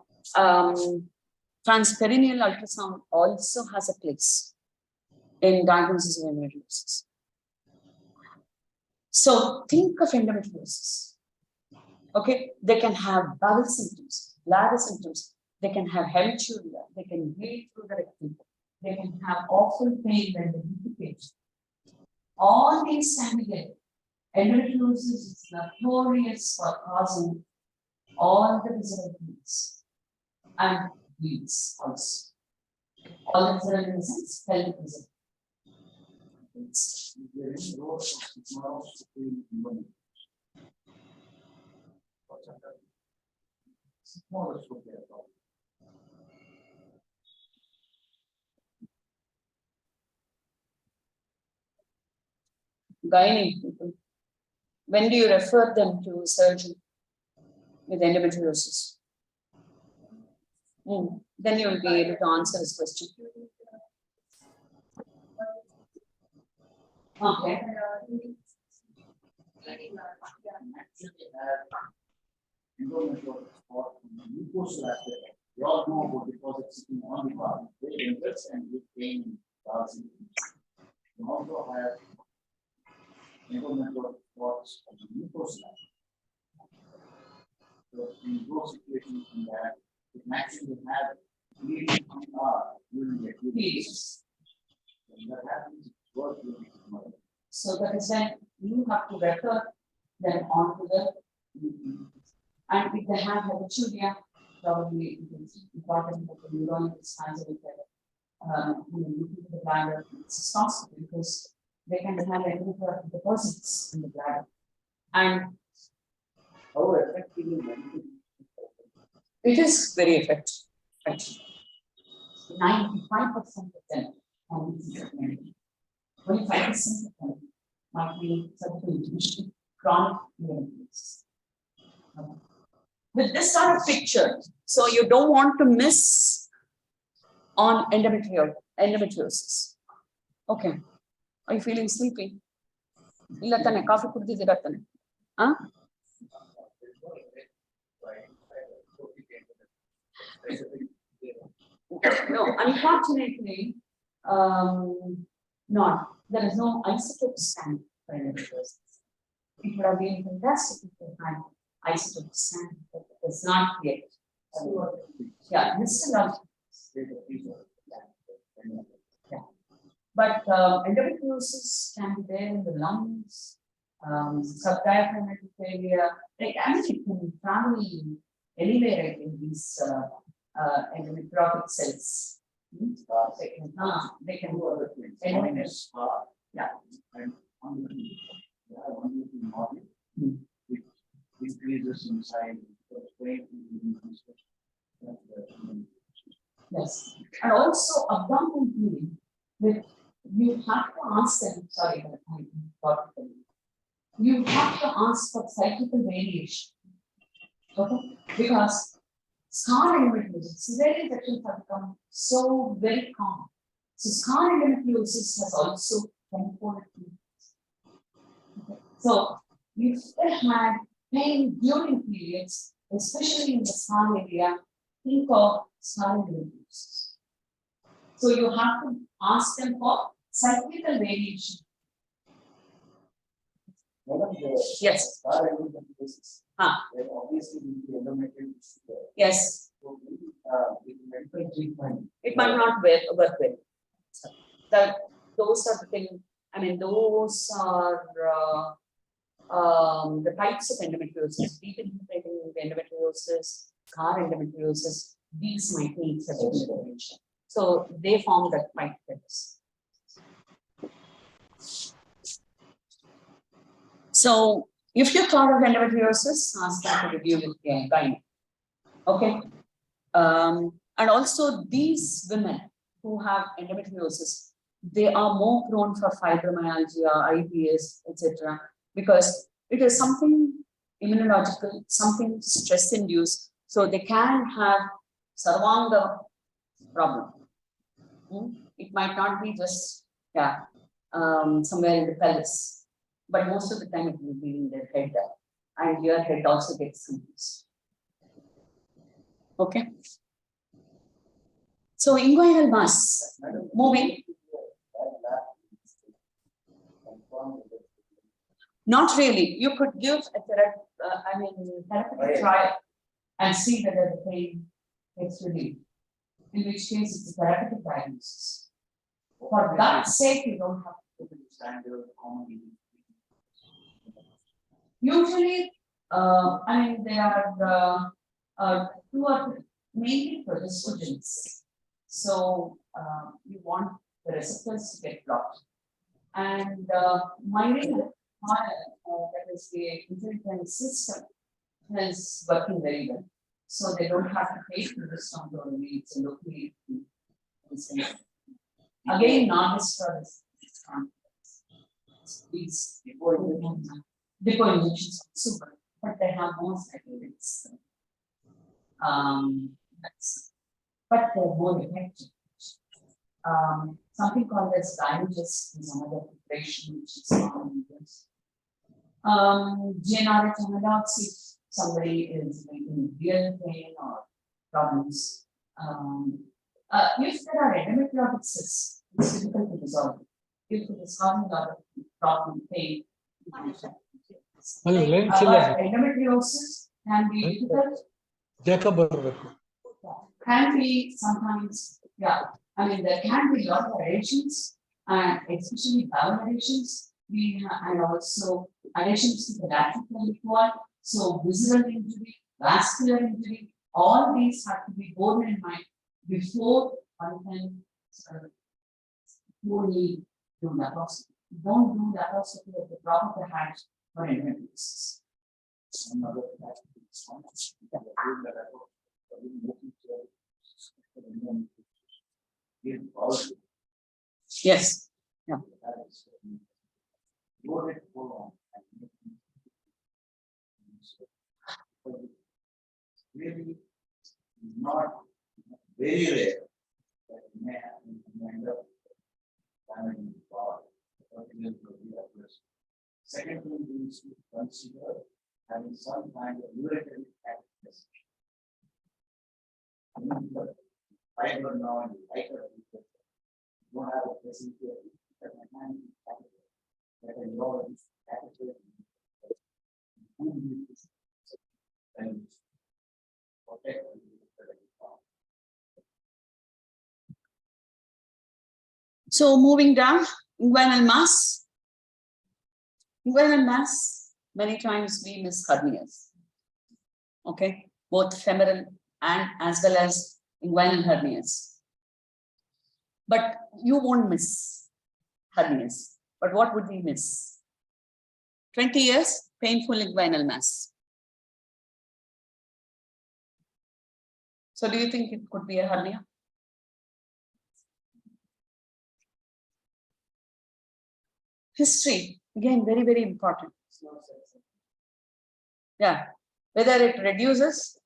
Speaker 2: Transperineal ultrasound also has a place in diagnosis of endometriosis. So think of endometriosis. Okay, they can have bowel symptoms, bladder symptoms. they can have hematuria, they can bleed through the rectum, they can have awful pain when they defecate. All these can be there. Endometriosis is notorious for causing all the visible bleeds and bleeds also. All the visible in the sense, pelvic visible.
Speaker 1: Is there any role of stigma between women? What's that? Stigma is what they are about.
Speaker 2: Gynae people, when do you refer them to surgery with endometriosis? Then you will be able to answer this question. Okay.
Speaker 1: Endometriosis or mucosal aspect. We all know about deposits sitting on the body. They invest and with pain. You also have endometriosis spots of the mucosal aspect. So in those situations, in that it actually have bleeding during the periods. When that happens, it's worth doing it tomorrow.
Speaker 2: So that is when you have to refer them on to the and if they have hematuria, probably it is important that the neuron is handled with the bladder. It's responsible because they can have endometrial deposits in the bladder. And
Speaker 3: How effectively
Speaker 2: it is very effective. 95% of them can be treated. 25% of them might be subclinical chronic endometriosis. With this sort of picture, so you don't want to miss on endometriosis. Okay. Are you feeling sleepy? Latha, coffee kudidira tane. Huh? No, unfortunately, not. There is no isotope scan for endometriosis. It would have been fantastic if they had isotope scan, but it's not yet. Yeah, this is not. Yeah. But endometriosis can be there in the lungs, subdiaphragmatic failure. Like, I mean, it can travel anywhere in these endometriotic cells. They can go other things. Yeah.
Speaker 1: And one model which increases in size.
Speaker 2: Yes, and also abdominal bleeding. With you have to ask them. Sorry, I got it. You have to ask for cyclical variation. Okay, because scar endometriosis, cesarean sections have become so very common. So scar endometriosis has also tenfold. Okay. So if they had pain during periods, especially in the scar area, think of scar endometriosis. So you have to ask them for cyclical variation. Yes.
Speaker 3: There obviously will be endometriosis there.
Speaker 2: Yes.
Speaker 3: So with medical treatment,
Speaker 2: It might not work well. Those are the things. I mean, those are the types of endometriosis: deep infiltrating endometriosis, scar endometriosis. These might need surgical intervention. So they form that might fix. So if you're thought of endometriosis, ask them to review with their gynae. Okay. And also these women who have endometriosis, they are more prone for fibromyalgia, IBS, etc. because it is something immunological, something stress-induced. So they can have sarvanga problem. It might not be just somewhere in the pelvis, but most of the time it will be in their head, and your head also gets confused. Okay. So inguinal mass, moving. Not really. You could give a therapeutic trial and see whether the pain it's relieved. In which case it's a therapeutic diagnosis. For that sake, you don't have to do the standard common. Usually, I mean, there are two or mainly for estrogens. So you want the receptors to get blocked. And myelin, that is the intelligent system, is working very well. So they don't have to pay for the strong needs and locally. Again, non-discharge is these before injections super, but they have more side effects. But they're more effective. Something called as Gynae is another preparation which is common in this. Gynae if somebody is in real pain or problems. If there are endometriotic cysts, it's difficult to resolve. If it is causing a lot of problem pain, endometriosis can be difficult. Can be sometimes, yeah. I mean, there can be a lot of adhesions, and especially bowel adhesions. And also adhesions to the lateral pelvic wall. So visceral injury, vascular injury, all these have to be borne in mind before one can fully do laparoscopy. Don't do laparoscopy at the top of the hat for endometriosis. Yes. Yeah.
Speaker 1: Really not very rare that you may end up damaging the body. Second thing is to consider having some kind of urinary access. I don't know, I don't have a procedure that I can that I know is accurate. And protect the
Speaker 2: So moving down, inguinal mass. Inguinal mass, many times we miss hernias. Okay, both femoral and as well as inguinal hernias. But you won't miss hernias. But what would we miss? 20 years, painful inguinal mass. So do you think it could be a hernia? History, again, very, very important. Yeah, whether it reduces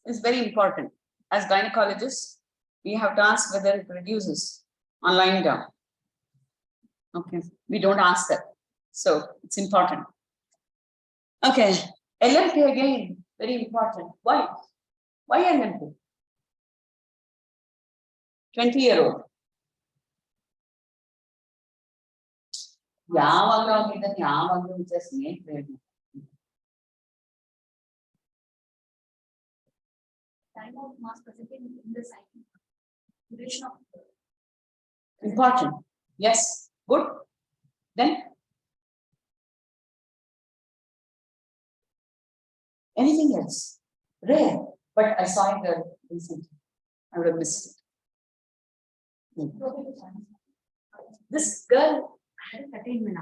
Speaker 2: is very important. As gynecologists, we have to ask whether it reduces on lying down. Okay, we don't ask that. So it's important. Okay, LMP again, very important. Why? Why LMP? 20-year-old. Just
Speaker 6: time of mass presenting in the cycle. Duration of
Speaker 2: important. Yes, good. Then anything else? Rare, but I saw it recently. I would have missed it. This girl had a attainment.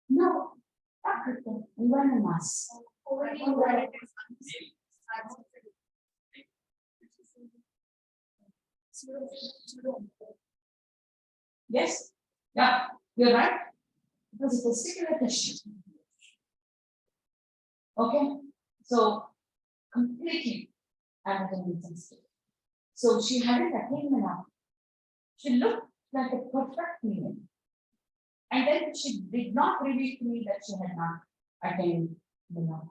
Speaker 2: No, inguinal mass. Yes, yeah, you're right. Because it's a testicular tissue. Okay, so completely anatomically sensitive. So she hadn't attained menarche. She looked like a perfect female. And then she did not reveal to me that she had not attained menarche.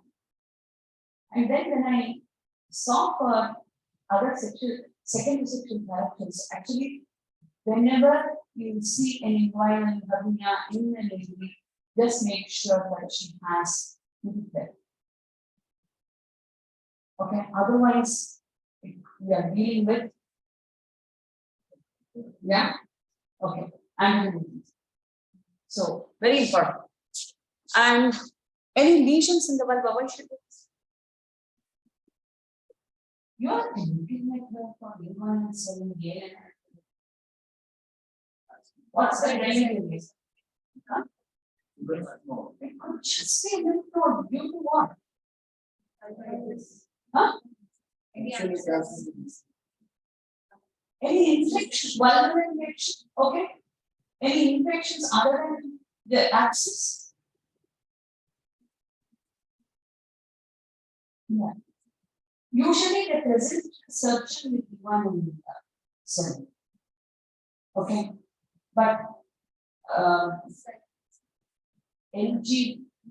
Speaker 2: And then when I saw for other secondary sexual characters, actually, whenever you see an inguinal hernia in a lady, just make sure that she has there. Okay, otherwise, we are dealing with. Yeah, okay, and so very important. And any lesions in the vulva, why should it? You are looking at the for human selling gain. What's the remedy? Huh? Just say lymph node due to what? Huh? Any infection, vulval infection, okay? Any infections other than the abscess? Yeah. Usually the present reception will be one in the cell. Okay, but NG,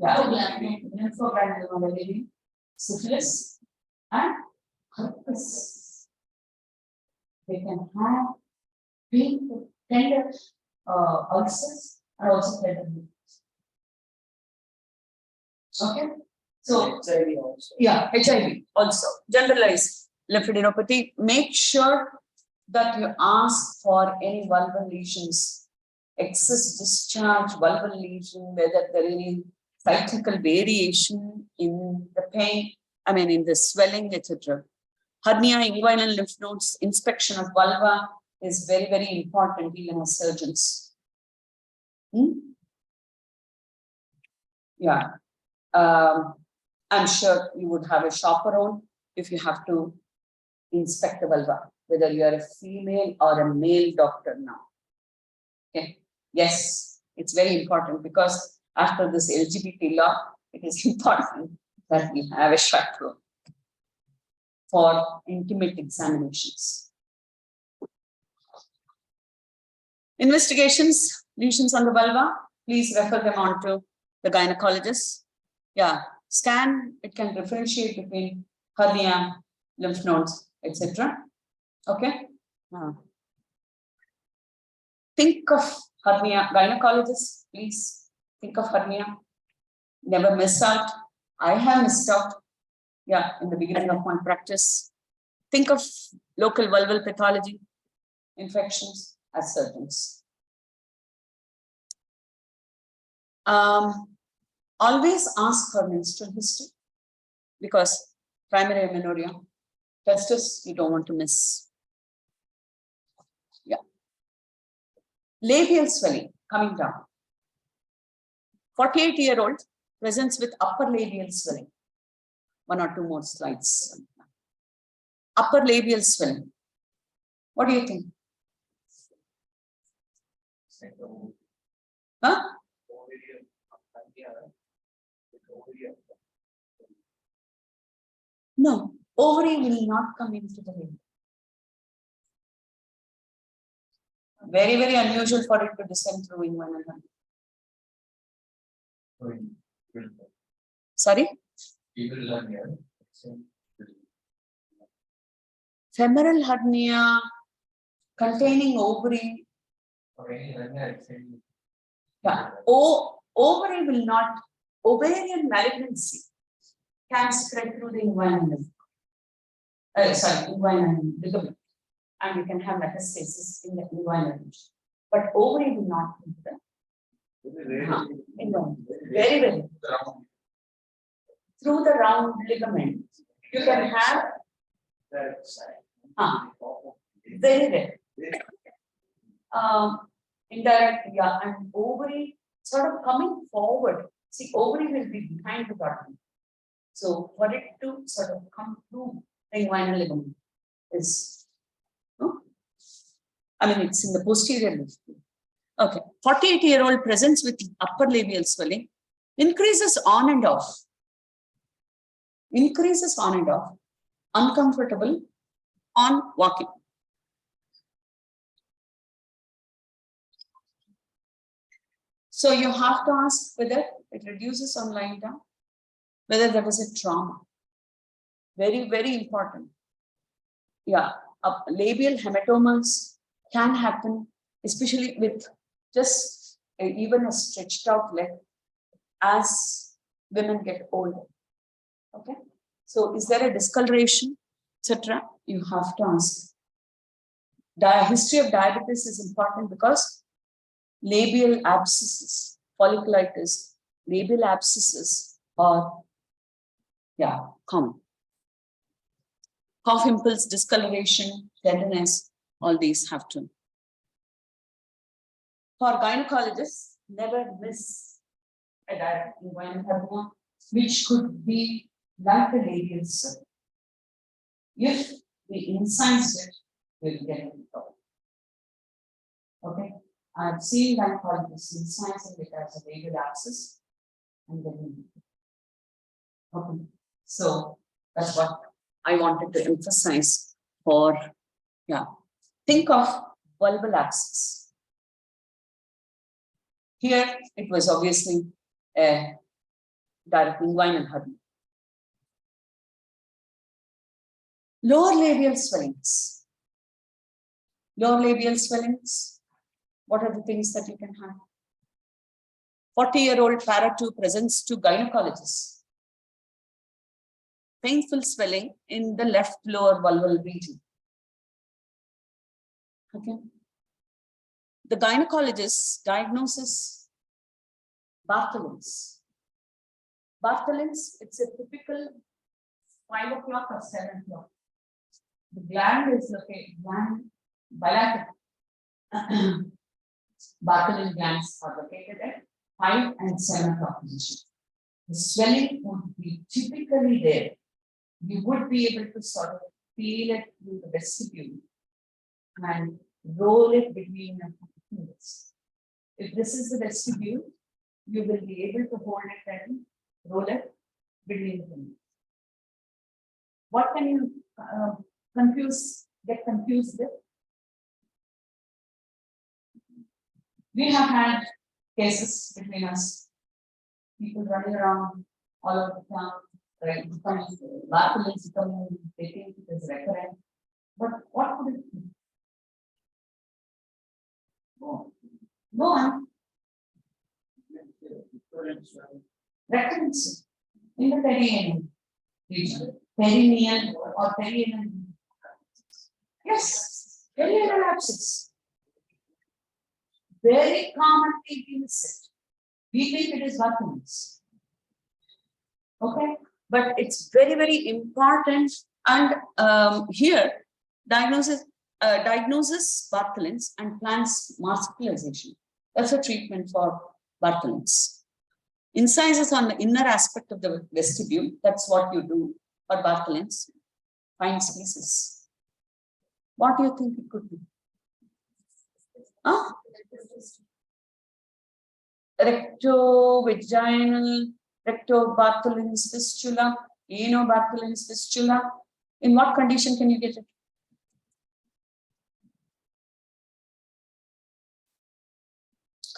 Speaker 2: lymphogranulomegaly, syphilis, and herpes. They can have painful, tender ulcers and also tender wounds. Okay, so
Speaker 3: HIV also.
Speaker 2: yeah, HIV also generalized lymphadenopathy. Make sure that you ask for any vulval lesions, excess discharge, vulval lesion, whether there is any cyclical variation in the pain, I mean in the swelling, etc. Hernia, inguinal lymph nodes, inspection of vulva is very, very important even as surgeons. Yeah. I'm sure you would have a chaperone if you have to inspect the vulva, whether you are a female or a male doctor now. Okay. Yes, it's very important because after this LGBT law, it is important that we have a chaperone for intimate examinations. Investigations, lesions on the vulva, please refer them on to the gynecologist. Yeah, scan, it can differentiate between hernia, lymph nodes, etc. Okay. Think of hernia, gynecologist, please think of hernia. Never miss out. I have missed out. Yeah, in the beginning of my practice. Think of local vulval pathology, infections as surgeons. Always ask for menstrual history because primary amenorrhea, testis, you don't want to miss. Yeah. Labial swelling coming down. 48-year-old presents with upper labial swelling. One or two more slides. Upper labial swelling. What do you think? Huh? No, ovary will not come into the labia. Very, very unusual for it to descend through in one another. Sorry? Femoral hernia containing ovary. Yeah. Ovary will not, ovarian malignancy can spread through the inguinal ligament. And you can have metastasis in the inguinal region. But ovary will not into the very, very through the round ligament. You can have very rare. Indirect, yeah, and ovary sort of coming forward. See, ovary will be behind the bottom. So for it to sort of come through the inguinal ligament is, I mean, it's in the posterior ligament. Okay, 48-year-old presents with upper labial swelling, increases on and off. Increases on and off, uncomfortable on walking. So you have to ask whether it reduces on lying down, whether there was a trauma. Very, very important. Yeah, labial hematomas can happen, especially with just even a stretched out leg as women get older. Okay, So is there a discoloration, etc.? You have to ask. History of diabetes is important because labial abscesses, folliculitis, labial abscesses are, common. Cough impulse, discoloration, tenderness, all these have to. For gynecologists, never miss a direct inguinal hernia, which could be like a labial cell. If we incise it, we'll get into trouble. Okay, I've seen gynecologists incising it as a labial abscess, and then okay. So that's what I wanted to emphasize for, think of vulval abscess. Here, it was obviously a direct inguinal hernia. Lower labial swellings. Lower labial swellings. What are the things that you can have? 40-year-old para 2 presents to gynecologists. Painful swelling in the left lower vulval region. Okay. The gynecologist diagnoses Bartholin's. Bartholin's, it's a typical 5 o'clock or 7 o'clock. The gland is bilateral. Bartholin glands are located at 5 and 7 o'clock position. The swelling would be typically there. You would be able to sort of feel it through the vestibule and roll it between your fingers. If this is the vestibule, you will be able to hold it and roll it between the fingers. What can you get confused with? We have had cases between us, people running around all over the town, right? Bartholin's becoming, they think it is recurrent. But what could it be? Go on. Recurrence in the perineal region. Perineal or perineal. Yes, perineal abscess. Very commonly visit. We think it is Bartholin's. Okay, but it's very, very important. And here, diagnoses Bartholin's and plans marsupialization. That's a treatment for Bartholin's. Incises on the inner aspect of the vestibule. That's what you do for Bartholin's. Find species. What do you think it could be? Huh? Recto-vaginal, recto-Bartholin's fistula, ano-Bartholin's fistula. In what condition can you get it?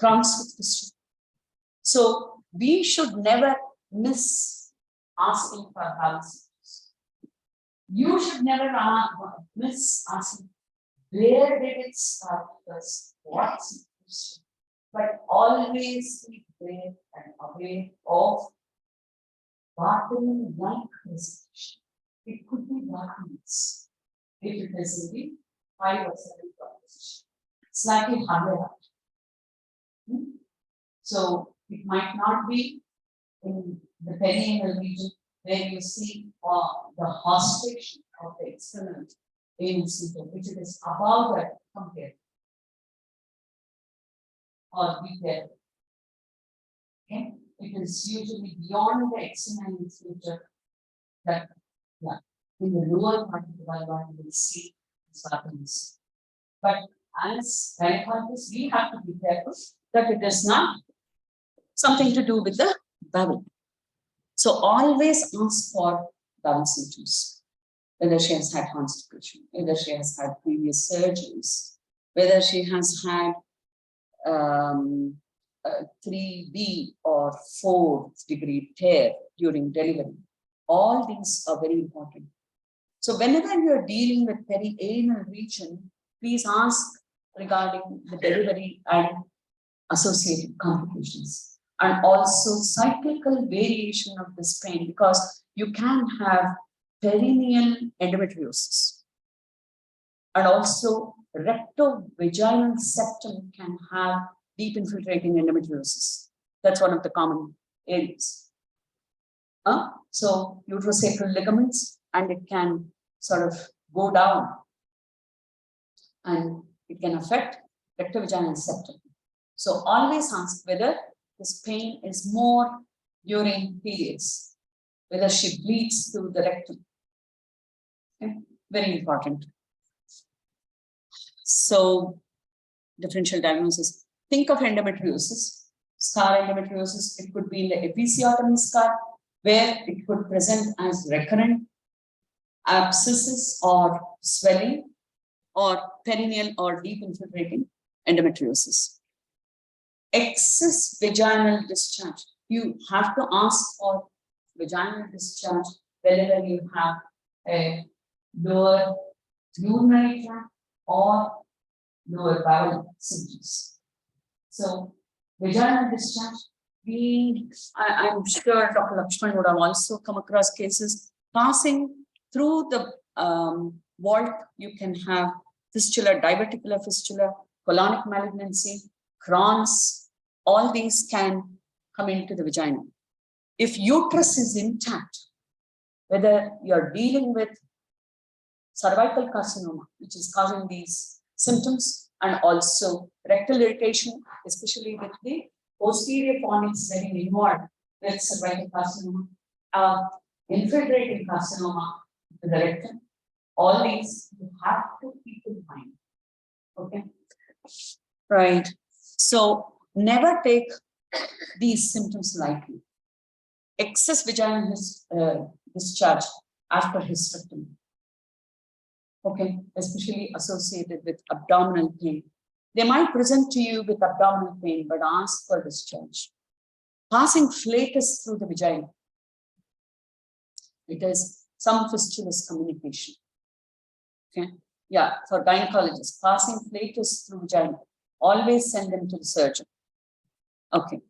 Speaker 2: Crohn's fistula. So we should never miss asking for balance. You should never miss asking where did it start first, what's it, but always be brave and aware of Bartholin-like presentation. It could be Bartholin's if it is in the 5 or 7 position. Slightly higher up. So it might not be in the perineal region where you see the hostility of the external anal sphincter, which is above that compared or be there. Okay, it is usually beyond the external anal sphincter that in the lower part of the vulva you will see this happens. But as gynecologists, we have to be careful that it is not something to do with the bowel. So always ask for bowel symptoms, whether she has had constipation, whether she has had previous surgeries, whether she has had 3B or 4th degree tear during delivery. All these are very important. So whenever you are dealing with perianal region, please ask regarding the delivery and associated complications, and also cyclical variation of this pain, because you can have perineal endometriosis. And also rectovaginal septum can have deep infiltrating endometriosis. That's one of the common areas. So uterosacral ligaments, and it can sort of go down and it can affect rectovaginal septum. So always ask whether this pain is more during periods, whether she bleeds through the rectum. Okay? Very important. So differential diagnosis. Think of endometriosis, scar endometriosis. It could be in the episiotomy scar, where it could present as recurrent abscesses or swelling, or perineal or deep infiltrating endometriosis. Excess vaginal discharge. You have to ask for vaginal discharge whenever you have a lower urinary tract or lower bowel symptoms. So vaginal discharge, I'm sure Dr. Lakshman would have also come across cases passing through the vault. You can have fistula, diverticular fistula, colonic malignancy, Crohn's. All these can come into the vagina. If uterus is intact, whether you're dealing with cervical carcinoma, which is causing these symptoms, and also rectal irritation, especially with the posterior fornix getting involved with cervical carcinoma, infiltrating carcinoma to the rectum, all these you have to keep in mind. Okay, right. So never take these symptoms lightly. Excess vaginal discharge after hysterectomy. Okay, especially associated with abdominal pain. They might present to you with abdominal pain, but ask for discharge. Passing flatus through the vagina. It is some fistulous communication. Okay, yeah, for gynecologists, passing flatus through vagina, always send them to the surgeon. Okay,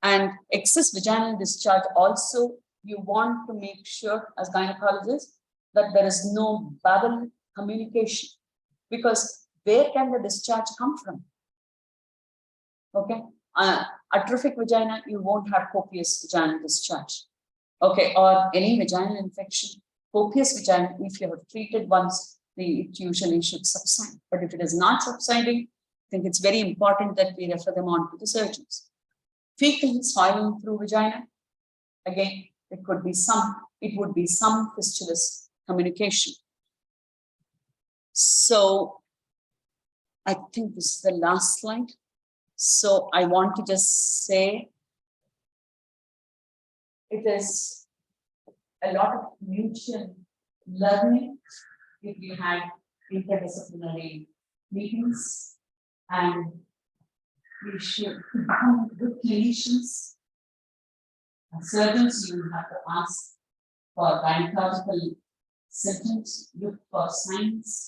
Speaker 2: and excess vaginal discharge also, you want to make sure as gynecologists that there is no bowel communication, because where can the discharge come from? Okay, atrophic vagina, you won't have copious vaginal discharge. Okay, or any vaginal infection, copious vagina, if you have treated once, it usually should subside. But if it is not subsiding, I think it's very important that we refer them on to the surgeons. Fecal swelling through vagina, again, it would be some fistulous communication. So I think this is the last slide. So I want to just say it is a lot of mutual learning if you had interdisciplinary meetings, and we should become good clinicians. As surgeons, you have to ask for gynecological symptoms, look for signs.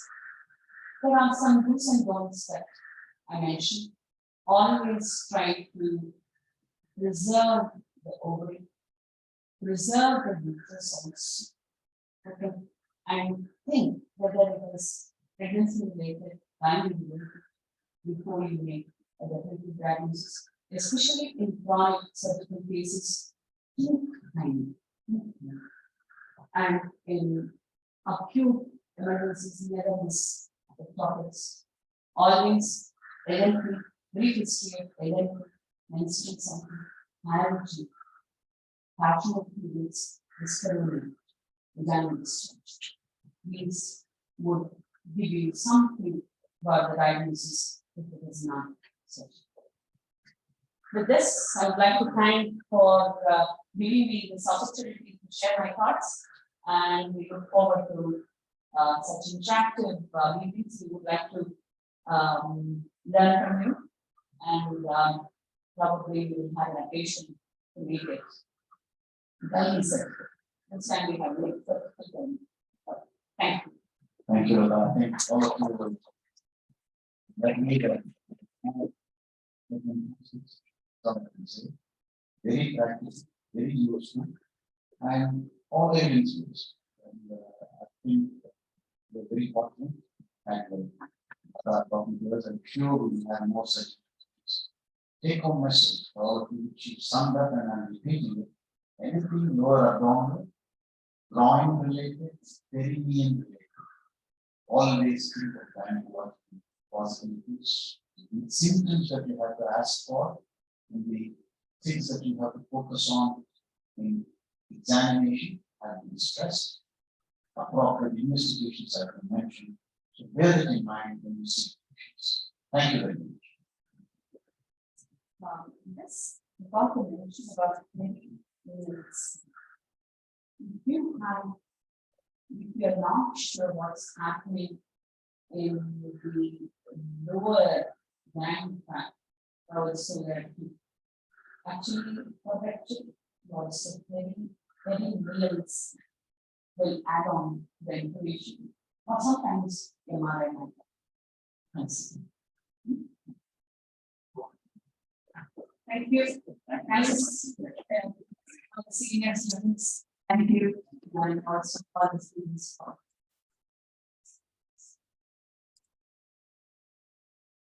Speaker 2: There are some do's and don'ts that I mentioned. Always try to preserve the ovary, preserve the uterus also. Okay, and think whether it is pregnancy related, gynecology related, before you make a definitive diagnosis, especially in chronic cervical cases. And in acute emergencies, never miss the topics. Always LNP, brief history of LNP, menstrual cycle, allergy, vaginal periods, discovery, vaginal discharge. These would give you something about the diagnosis if it is not such. With this, I would like to thank for giving me this opportunity to share my thoughts, and we look forward to such interactive meetings. We would like to learn from you, and probably we will have an occasion to meet it. Next time we have late. Thank you.
Speaker 1: Thank you, Latha. Thank all of you. Like me, very practical, very useful, and all agencies. And I think we're very fortunate and talking to us, I'm sure we will have more such. Take home message for all of you, which you summed up and I'm repeating it. Anything lower abdominal, groin related, perineum related. Always think of gynecological possibilities, the symptoms that you have to ask for, and the things that you have to focus on in examination have been stressed. Appropriate investigations have been mentioned. So bear that in mind when you see patients. Thank you very much.
Speaker 2: Yes, the problem mentioned about many minutes. If you are not sure what's happening in the lower gland tract, also that actually corrected lots of very meals will add on the information, or sometimes MRI might consider. Thank you. Thanks, senior students. Thank you. And also all the students for